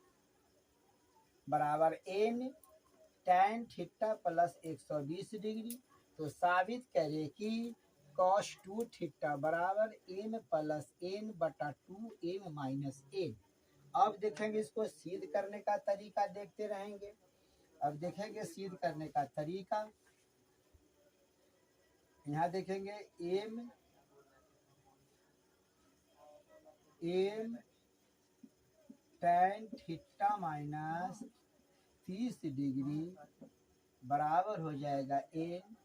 बराबर N tan theta plus 120 degree, तो साबित करें कि cos 2 थीटा बराबर एन प्लस एन बटा 2 एम माइनस एन। अब देखेंगे इसको सिद्ध करने का तरीका देखते रहेंगे। अब देखेंगे सिद्ध करने का तरीका, यहाँ देखेंगे M tan theta minus 30 degree बराबर हो जाएगा N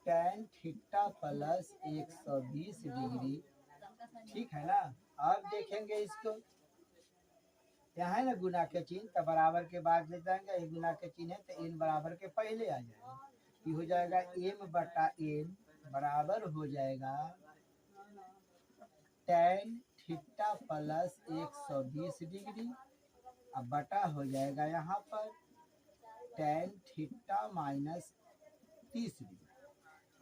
tan theta plus 120 degree. ठीक है ना। अब देखेंगे इसको, यहाँ है ना गुना के चिन्ह, तो बराबर के बाद ले जाएंगे, ये गुना के चिन्ह है तो एन बराबर के पहले आ जाएगा। ये हो जाएगा एम बटा एन बराबर हो जाएगा tan थीटा प्लस 120 डिग्री, अब बटा हो जाएगा यहाँ पर tan थीटा माइनस 30 डिग्री।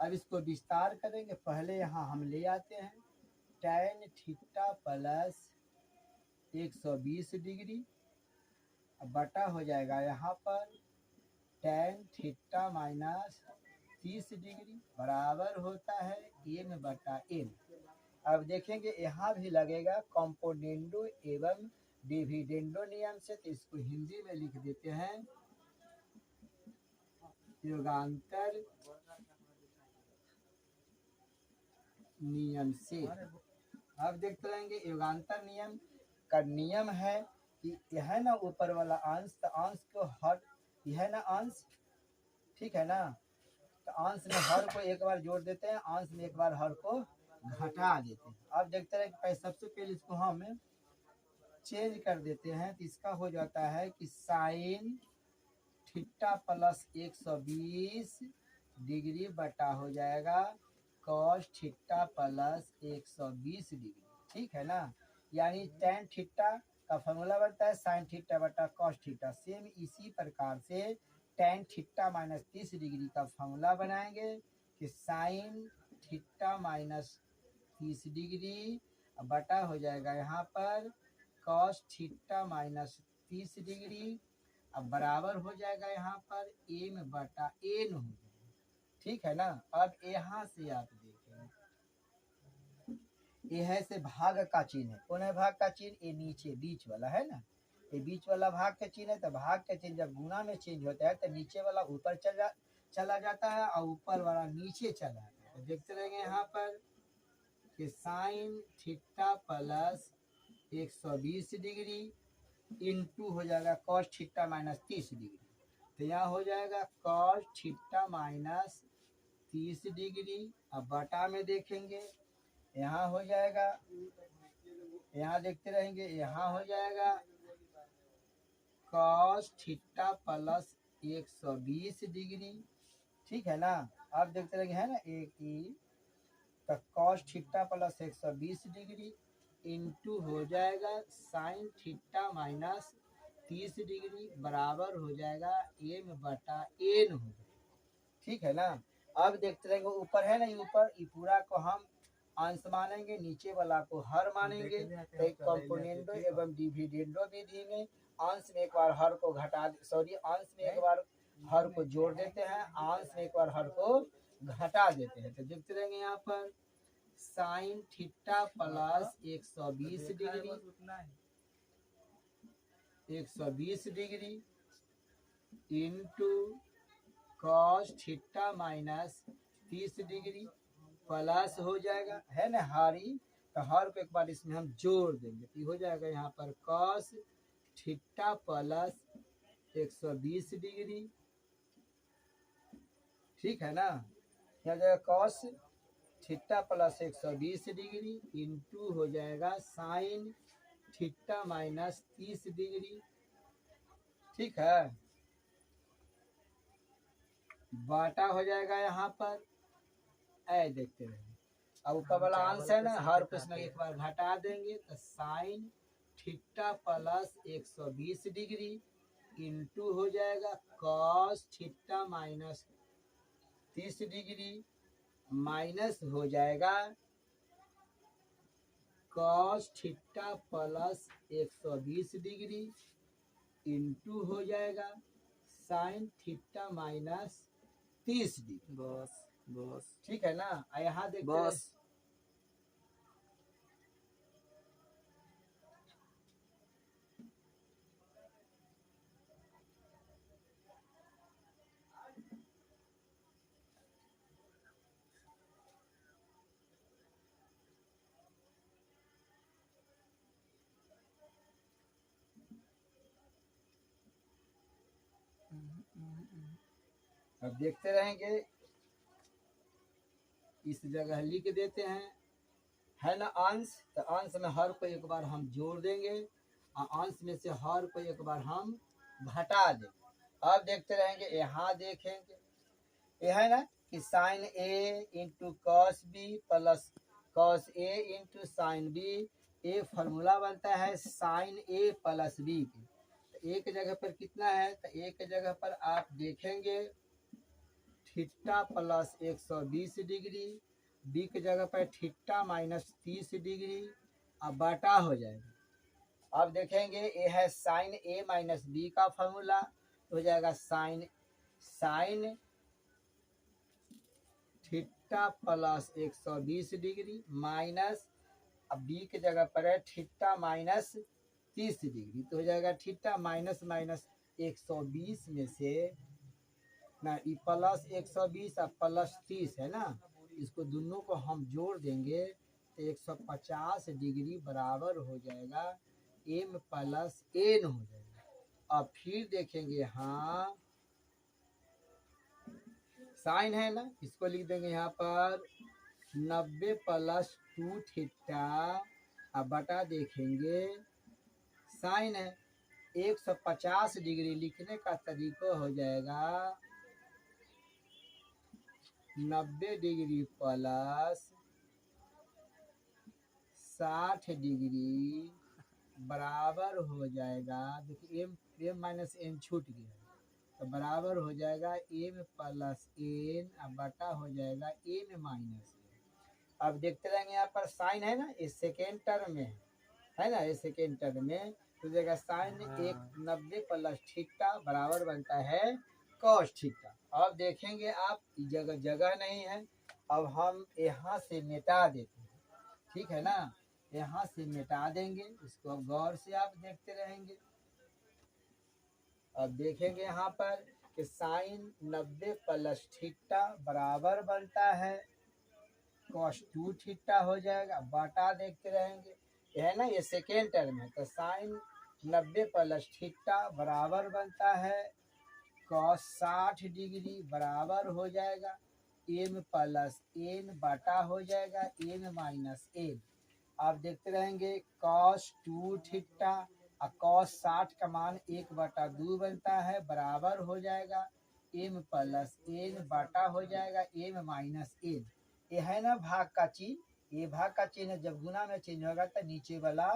अब इसको विस्तार करेंगे, पहले यहाँ हम ले आते हैं tan थीटा प्लस 120 डिग्री, अब बटा हो जाएगा यहाँ पर tan थीटा माइनस 30 डिग्री बराबर होता है एम बटा एन। अब देखेंगे यहाँ भी लगेगा कॉम्पोनेंडो एवं डिविडेंडो नियम से, तो इसको हिंदी में लिख देते हैं योगांतर नियम से। अब देखते रहेंगे योगांतर नियम का नियम है कि यह है ना ऊपर वाला अंश, तो अंश को हर, यह है ना अंश, ठीक है ना, तो अंश में हर को एक बार जोड़ देते हैं, अंश में एक बार हर को घटा देते हैं। अब देखते हैं कि सबसे पहले इसको हम चेंज कर देते हैं, तो इसका हो जाता है कि साइन थीटा प्लस 120 डिग्री बटा हो जाएगा कॉस थीटा प्लस 120 डिग्री। ठीक है ना। यानी tan थीटा का फॉर्मूला बनता है साइन थीटा बटा कॉस थीटा। सेम इसी प्रकार से tan थीटा माइनस 30 डिग्री का फॉर्मूला बनाएंगे कि साइन थीटा माइनस 30 डिग्री बटा हो जाएगा यहाँ पर कॉस थीटा माइनस 30 डिग्री, अब बराबर हो जाएगा यहाँ पर एम बटा एन हो जाएगा। ठीक है ना। अब यहाँ से आप देखें, यह से भाग का चिन्ह है, कौन है भाग का चिन्ह, ये नीचे बीच वाला है ना, ये बीच वाला भाग का चिन्ह है। तो भाग का चिन्ह जब गुना में चेंज होता है तो नीचे वाला ऊपर चला जाता है और ऊपर वाला नीचे चला जाता है। तो देखते रहेंगे यहाँ पर कि sign theta plus 120 degree into हो जाएगा कॉस थीटा माइनस 30 डिग्री, तो यहाँ हो जाएगा कॉस थीटा माइनस 30 डिग्री। अब बटा में देखेंगे, यहाँ हो जाएगा, यहाँ देखते रहेंगे, यहाँ हो जाएगा कॉस थीटा प्लस 120 डिग्री। ठीक है ना। अब देखते रहेंगे है ना एक ई, तो cos theta plus 120 degree into हो जाएगा साइन थीटा माइनस 30 डिग्री बराबर हो जाएगा एम बटा एन हो जाएगा। ठीक है ना। अब देखते रहेंगे ऊपर है ना, ऊपर ये पूरा को हम अंश मानेंगे, नीचे वाला को हर मानेंगे। तो कंपोनेंडो एवं डिविडेंडो विधि में अंश में एक बार हर को घटा, सॉरी अंश में एक बार हर को जोड़ देते हैं, अंश में एक बार हर को घटा देते हैं। तो देखते रहेंगे यहाँ पर sign theta plus 120 degree into cos theta minus 30 degree plus हो जाएगा है ना हारी, तो हर को एक बार इसमें हम जोड़ देंगे, तो हो जाएगा यहाँ पर कॉस थीटा प्लस 120 डिग्री। ठीक है ना। यहाँ जाएगा cos theta plus 120 degree into हो जाएगा साइन थीटा माइनस 30 डिग्री। ठीक है। बाटा हो जाएगा यहाँ पर, ऐ देखते रहेंगे। अब ऊपर वाला अंश है ना, हर को इसमें एक बार घटा देंगे, तो sign theta plus 120 degree into हो जाएगा cos theta minus 30 degree minus हो जाएगा cos theta plus 120 degree into हो जाएगा साइन थीटा माइनस 30 डिग्री। बस ठीक है ना। यहाँ देखते बस अब देखते रहेंगे, इस जगह लिख देते हैं, है ना अंश, तो अंश में हर को एक बार हम जोड़ देंगे और अंश में से हर को एक बार हम घटा देंगे। अब देखते रहेंगे, यहाँ देखेंगे ये है ना कि sine A into cos B plus cos A into sine B, ये फॉर्मूला बनता है साइन ए प्लस बी की। तो एक जगह पर कितना है, तो एक जगह पर आप देखेंगे थीटा प्लस 120 डिग्री, बी की जगह पर थीटा माइनस 30 डिग्री, अब बटा हो जाएगा। अब देखेंगे ये है साइन ए माइनस बी का फॉर्मूला, तो हो जाएगा sign theta plus 120 degree minus, अब बी की जगह पर है थीटा माइनस 30 डिग्री, तो हो जाएगा थीटा माइनस 120 में से ना, ये प्लस 120 और प्लस 30 है ना, इसको दोनों को हम जोड़ देंगे तो 150 डिग्री बराबर हो जाएगा एम प्लस एन हो जाएगा। अब फिर देखेंगे यहाँ साइन है ना, इसको लिख देंगे यहाँ पर 90 प्लस 2 थीटा, अब बटा देखेंगे साइन है 150 डिग्री, लिखने का तरीका हो जाएगा 90 डिग्री प्लस 60 डिग्री बराबर हो जाएगा, देखिए एम माइनस एन छूट गया तो बराबर हो जाएगा एम प्लस एन, अब बटा हो जाएगा एम माइनस एन। अब देखते रहेंगे यहाँ पर साइन है ना, इस सेकेंड टर्म में है ना, इस सेकेंड टर्म में तो जगह साइन 90 प्लस थीटा बराबर बनता है कॉस थीटा। अब देखेंगे आप जगह जगह नहीं है, अब हम यहाँ से मिटा देते हैं, ठीक है ना, यहाँ से मिटा देंगे, इसको गौर से आप देखते रहेंगे। अब देखेंगे यहाँ पर कि साइन 90 प्लस थीटा बराबर बनता है कॉस 2 थीटा हो जाएगा, बटा देखते रहेंगे, यह है ना ये सेकेंड टर्म है, तो साइन 90 प्लस थीटा बराबर बनता है कॉस 60 डिग्री बराबर हो जाएगा एम प्लस एन, बटा हो जाएगा एन माइनस एन। आप देखते रहेंगे कॉस 2 थीटा और कॉस 60 का मान 1/2 बनता है, बराबर हो जाएगा एम प्लस एन, बटा हो जाएगा एम माइनस एन। ये है ना भाग का चिन्ह, ये भाग का चिन्ह जब गुना में चेंज होगा तो नीचे वाला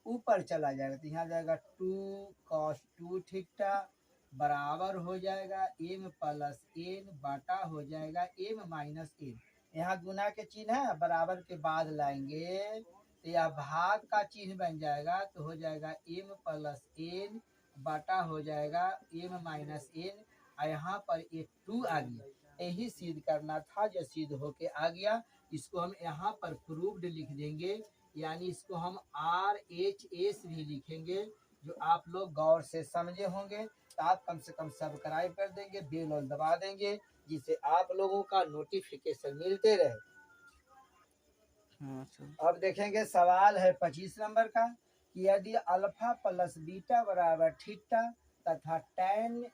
ऊपर चला जाएगा, तो यहाँ जाएगा 2 cos 2 थीटा बराबर हो जाएगा एम प्लस एन, बटा हो जाएगा एम माइनस एन। यहाँ गुना के चिन्ह है, बराबर के बाद लाएंगे तो यह भाग का चिन्ह बन जाएगा, तो हो जाएगा एम प्लस एन, बटा हो जाएगा एम माइनस एन, और यहाँ पर एक 2 आ गया, यही सिद्ध करना था जो सिद्ध होके आ गया। इसको हम यहाँ पर प्रूव्ड लिख देंगे, यानी इसको हम RHS भी लिखेंगे, जो आप लोग गौर से समझे होंगे, तो आप कम से कम सब्सक्राइब कर देंगे, बेल और दबा देंगे, जिससे आप लोगों का नोटिफिकेशन मिलते रहे। अब देखेंगे सवाल है 25 नंबर का कि यदि अल्फा प्लस बीटा बराबर थीटा तथा tan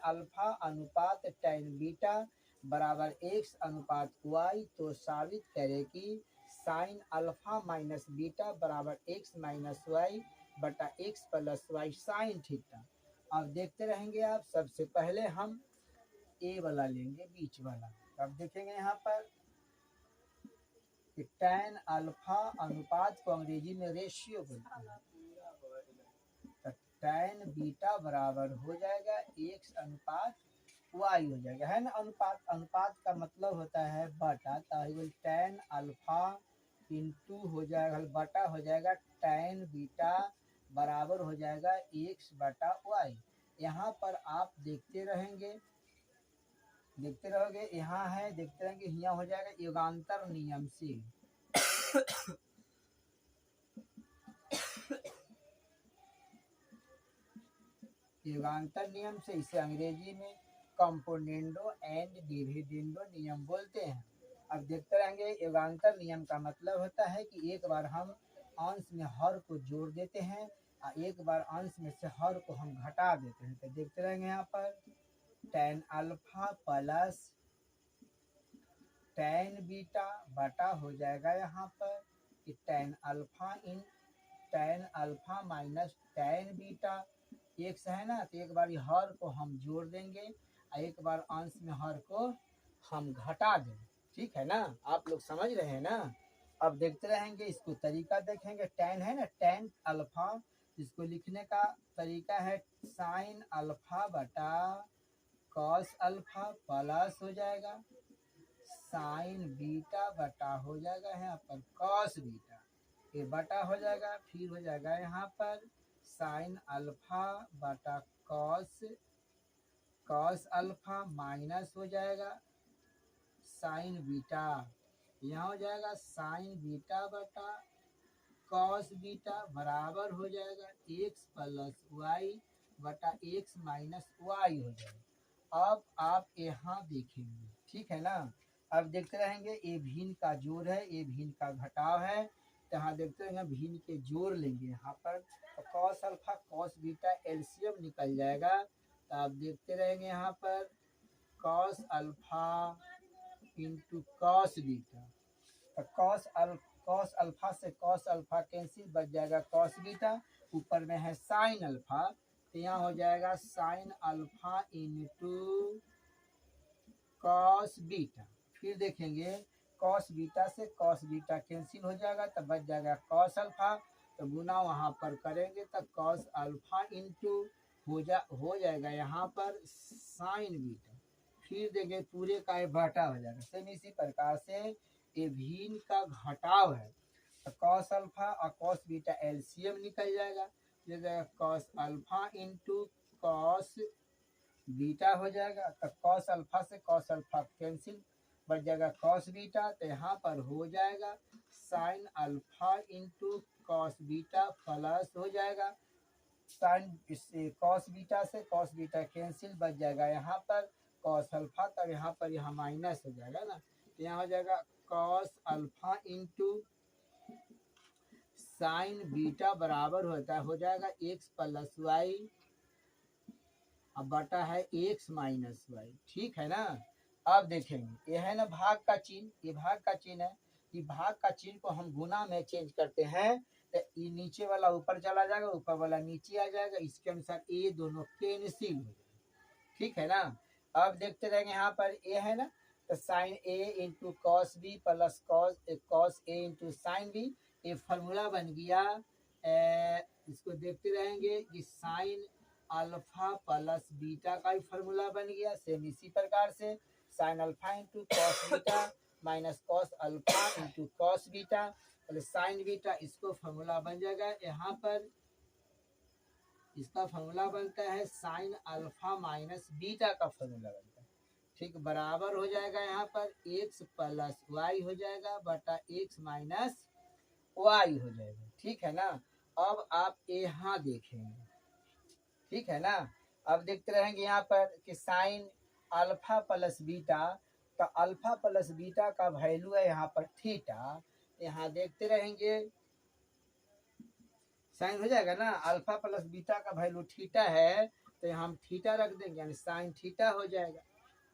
अल्फा अनुपात tan बीटा बराबर x अनुपात y, तो साबित करें कि साइन अल्फा माइनस बीटा बराबर x माइनस वाई बटा x plus Y sine theta. अब देखते रहेंगे आप, सबसे पहले हम ए वाला लेंगे, बीच वाला। अब देखेंगे यहाँ पर कि tan अल्फा अनुपात को अंग्रेजी में रेशियो बोलते हैं, तो tan बीटा बराबर हो जाएगा x अनुपात y हो जाएगा, है ना। अनुपात का मतलब होता है बटा, तो tan अल्फा इंटू हो जाएगा बटा हो जाएगा tan बीटा बराबर हो जाएगा x बटा y। यहाँ पर आप देखते रहोगे, यहाँ है, देखते रहेंगे, यहाँ हो जाएगा युगांतर नियम से युगांतर नियम से इसे अंग्रेजी में कंपोनेंडो एंड डिविडेंडो नियम बोलते हैं। अब देखते रहेंगे, युगांतर नियम का मतलब होता है कि एक बार हम अंश में हर को जोड़ देते हैं और एक बार अंश में से हर को हम घटा देते हैं। तो देखते रहेंगे यहाँ पर tan alpha plus tan beta बटा हो जाएगा यहाँ पर कि tan alpha minus tan beta एक है ना, तो एक बार हर को हम जोड़ देंगे और एक बार अंश में हर को हम घटा देंगे। ठीक है ना, आप लोग समझ रहे हैं ना। अब देखते रहेंगे, इसको तरीका देखेंगे। tan है ना, tan अल्फा, इसको लिखने का तरीका है sin अल्फा बटा cos अल्फा प्लस हो जाएगा sin बीटा बटा हो जाएगा यहाँ पर cos बीटा, ये बटा हो जाएगा, फिर हो जाएगा यहाँ पर sin अल्फा बटा cos अल्फा माइनस हो जाएगा sin बीटा, यहाँ हो जाएगा sin बीटा बटा cos बीटा बराबर हो जाएगा x प्लस वाई बटा x माइनस वाई हो जाएगा। अब आप यहाँ देखेंगे, ठीक है ना। अब देखते रहेंगे, ये भिन्न का जोड़ है, ये भिन्न का घटाव है, तो यहाँ देखते रहेंगे भिन्न के जोड़ लेंगे यहाँ पर, तो cos alpha cos beta LCM निकल जाएगा। तो आप देखते रहेंगे यहाँ पर cos alpha into cos beta, तो cos अल्फा से cos अल्फा कैंसिल, बच जाएगा cos बीटा, ऊपर में है sin अल्फा, तो यहाँ हो जाएगा sin alpha into cos beta. फिर देखेंगे cos बीटा से cos बीटा कैंसिल हो जाएगा, तो बच जाएगा cos अल्फा, तो गुना वहाँ पर करेंगे तो cos अल्फा इंटू हो जाएगा यहाँ पर sin बीटा। फिर देंगे पूरे का ये घटा हो जाएगा। सेम इसी प्रकार से ये भिन्न का घटाव है, तो cos अल्फा और cos बीटा एलसीएम निकल जाएगा, ये जाएगा cos alpha into cos beta हो जाएगा, तो cos अल्फा से cos अल्फा कैंसिल, बच जाएगा cos बीटा, तो यहाँ पर हो जाएगा sin alpha into cos beta plus हो जाएगा sin, इससे cos बीटा से cos बीटा कैंसिल, बच जाएगा यहाँ पर cos अल्फा, तब यहाँ पर यहाँ माइनस हो जाएगा ना, तो यहाँ हो जाएगा cos alpha into sin beta बराबर होता है, हो जाएगा x प्लस वाई, अब बटा है x माइनस वाई। ठीक है ना। अब देखेंगे, ये है ना भाग का चिन्ह, ये भाग का चिन्ह है, ये भाग का चिन्ह को हम गुना में चेंज करते हैं, तो ये नीचे वाला ऊपर चला जाएगा, ऊपर वाला नीचे आ जाएगा, इसके अनुसार ये दोनों कैंसिल हो जाएगा। ठीक है ना। अब देखते रहेंगे, यहाँ पर ए है ना, तो sine A into cos B plus cos A into sine B, ये फॉर्मूला बन गया। इसको देखते रहेंगे कि साइन अल्फा प्लस बीटा का भी फॉर्मूला बन गया। सेम इसी प्रकार से sign alpha into cos beta minus cos alpha into cos beta plus sign beta, इसको फॉर्मूला बन जाएगा। यहाँ पर इसका फॉर्मूला बनता है साइन अल्फा माइनस बीटा का फॉर्मूला बनता है। ठीक, बराबर हो जाएगा यहाँ पर x प्लस वाई हो जाएगा बटा x माइनस वाई हो जाएगा। ठीक है ना। अब आप यहाँ देखेंगे, ठीक है ना। अब देखते रहेंगे यहाँ पर कि साइन अल्फा प्लस बीटा, तो अल्फा प्लस बीटा का वैल्यू है यहाँ पर थीटा, यहाँ देखते रहेंगे साइन हो जाएगा ना, अल्फा प्लस बीटा का वैल्यू थीटा है, तो यहाँ हम थीटा रख देंगे, यानी साइन थीटा हो जाएगा,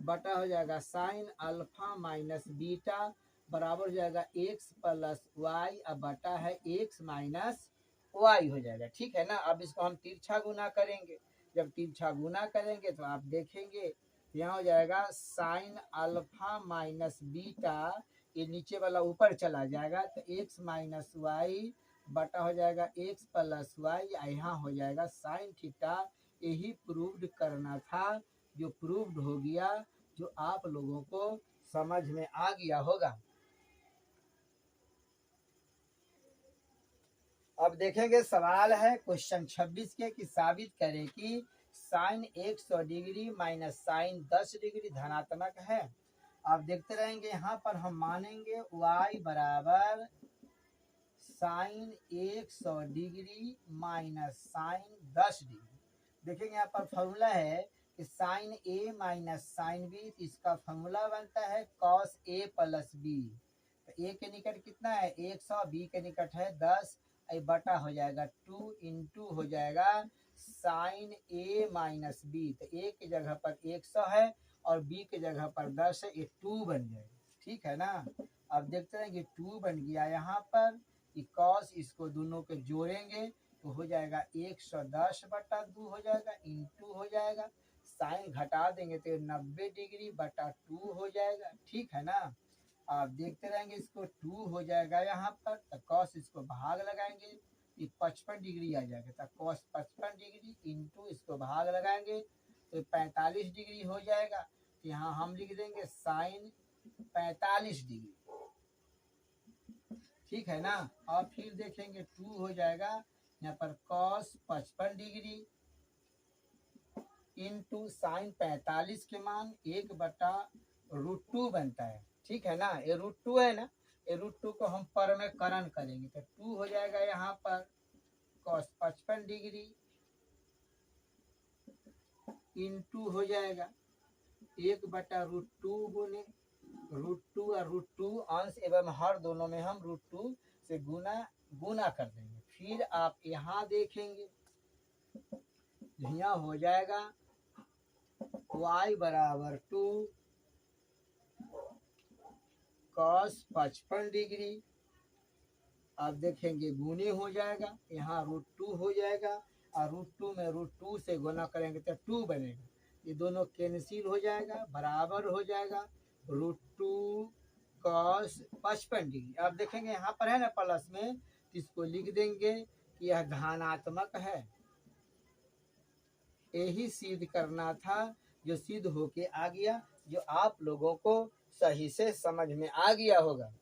बटा हो जाएगा साइन अल्फा माइनस बीटा बराबर हो जाएगा x प्लस वाई, अब बटा है x माइनस वाई हो जाएगा। ठीक है ना। अब इसको हम तिरछा गुना करेंगे, जब तिरछा गुना करेंगे तो आप देखेंगे यहाँ हो जाएगा साइन अल्फा माइनस बीटा, ये नीचे वाला ऊपर चला जाएगा, तो x माइनस वाई बटा हो जाएगा x प्लस वाई, यहाँ हो जाएगा साइन थीटा। यही प्रूव्ड करना था, जो प्रूव्ड हो गया, जो आप लोगों को समझ में आ गया होगा। अब देखेंगे, सवाल है क्वेश्चन 26 के कि साबित करें कि sine 100 degree minus sine 10 degree धनात्मक है। आप देखते रहेंगे, यहाँ पर हम मानेंगे y बराबर sine 100 degree minus sine 10 degree. देखेंगे यहाँ पर फॉर्मूला है कि sine a minus sine b, इसका फॉर्मूला बनता है कॉस a प्लस b। तो a के निकट कितना है 100, b के निकट है 10, बटा हो जाएगा 2 इंटू हो जाएगा साइन ए माइनस बी। तो ए की जगह पर 100 है और बी की जगह पर 10 है, ये 2 बन जाएगा। ठीक है ना। अब देखते हैं कि 2 बन गया यहाँ पर कि कॉस, इसको दोनों के जोड़ेंगे तो हो जाएगा 110/2 हो जाएगा, इंटू हो जाएगा साइन घटा देंगे तो 90°/2 हो जाएगा। ठीक है ना। आप देखते रहेंगे इसको 2 हो जाएगा यहाँ पर, तो कॉस इसको भाग लगाएंगे, ये 55 डिग्री आ जाएगा। तो कॉस 55 डिग्री इंटू इसको भाग लगाएंगे तो 45 डिग्री हो जाएगा। तो यहाँ हम लिख देंगे साइन 45 डिग्री। ठीक है ना। और फिर देखेंगे 2 हो जाएगा यहाँ पर कॉस 55 डिग्री इंटू साइन 45 के मान 1/√2 बनता है। ठीक है ना। ये √2 है ना, ये √2 को हम पर में करण करेंगे तो 2 हो जाएगा यहाँ पर कॉस 55 डिग्री इंटू हो जाएगा 1/√2 गुने √2 और √2 अंश एवं हर दोनों में हम √2 से गुना कर देंगे। फिर आप यहाँ देखेंगे यहाँ हो जाएगा y बराबर 2 कॉस 55 डिग्री। आप देखेंगे गुने हो जाएगा, यहाँ √2 हो जाएगा और √2 में √2 से गुना करेंगे तो 2 बनेगा। ये दोनों कैंसिल हो जाएगा, बराबर हो जाएगा √2 कॉस 55 डिग्री। अब देखेंगे यहाँ पर है ना प्लस में, इसको लिख देंगे कि यह धनात्मक है। यही सिद्ध करना था, जो सिद्ध होके आ गया, जो आप लोगों को सही से समझ में आ गया होगा।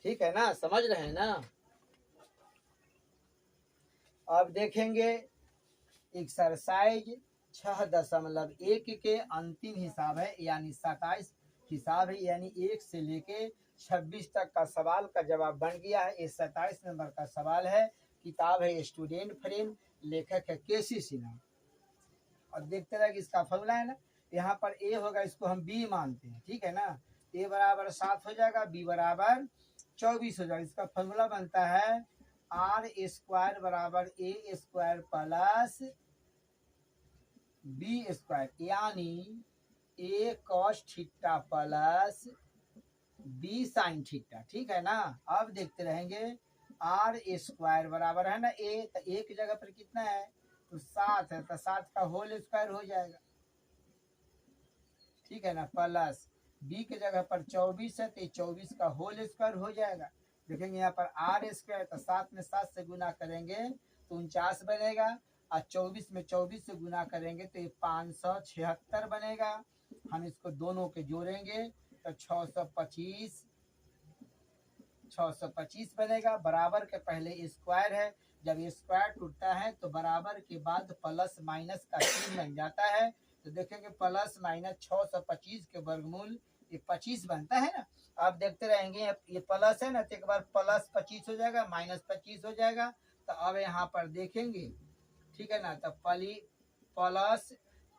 ठीक है ना, समझ रहे हैं ना। अब देखेंगे एक्सरसाइज 6.1 के अंतिम हिसाब है, यानी 27 हिसाब है, यानी 1 से लेके 26 तक का सवाल का जवाब बन गया है। ये 27 नंबर का सवाल है। किताब है स्टूडेंट फ्रेंड, लेखक है केसी सिन्हा। और देखते रहे कि इसका फॉर्मूला है ना, यहाँ पर ए होगा, इसको हम बी मानते हैं। ठीक है ना। ए बराबर 7 हो जाएगा, बी बराबर 24 हो जाएगा। इसका फॉर्मूला बनता है r² बराबर a² प्लस b², यानी a cos theta plus b sin theta. ठीक है ना। अब देखते रहेंगे r² बराबर है ना a, तो a की जगह पर कितना है तो 7 है, तो 7 का होल स्क्वायर हो जाएगा। ठीक है ना। प्लस b की जगह पर 24 है, तो 24 का होल स्क्वायर हो जाएगा। देखेंगे यहाँ पर r², तो 7 में 7 से गुना करेंगे तो 49 बनेगा, और 24 में 24 से गुना करेंगे तो ये 576 बनेगा। हम इसको दोनों के जोड़ेंगे तो 625 बनेगा। बराबर के पहले स्क्वायर है, जब ये स्क्वायर टूटता है तो बराबर के बाद प्लस माइनस का चिन्ह बन जाता है। तो देखेंगे प्लस माइनस 625 के वर्गमूल ये 25 बनता है ना। आप देखते रहेंगे ये प्लस है ना, तो एक बार प्लस 25 हो जाएगा, माइनस 25 हो जाएगा। तो अब यहाँ पर देखेंगे, ठीक है ना, तो प्लस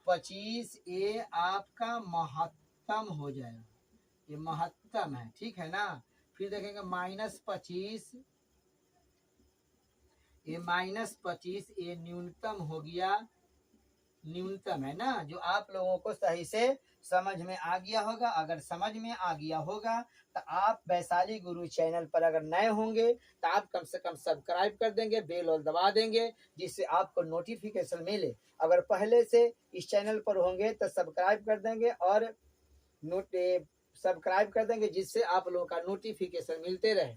25 ये आपका महत्तम हो जाएगा, ये महत्तम है। ठीक है ना। फिर देखेंगे माइनस 25, ये माइनस 25 ये न्यूनतम हो गया, न्यूनतम है ना, जो आप लोगों को सही से समझ में आ गया होगा। अगर समझ में आ गया होगा तो आप वैशाली गुरु चैनल पर अगर नए होंगे तो आप कम से कम सब्सक्राइब कर देंगे, बेल और दबा देंगे, जिससे आपको नोटिफिकेशन मिले। अगर पहले से इस चैनल पर होंगे तो सब्सक्राइब कर देंगे और सब्सक्राइब कर देंगे, जिससे आप लोगों का नोटिफिकेशन मिलते रहे।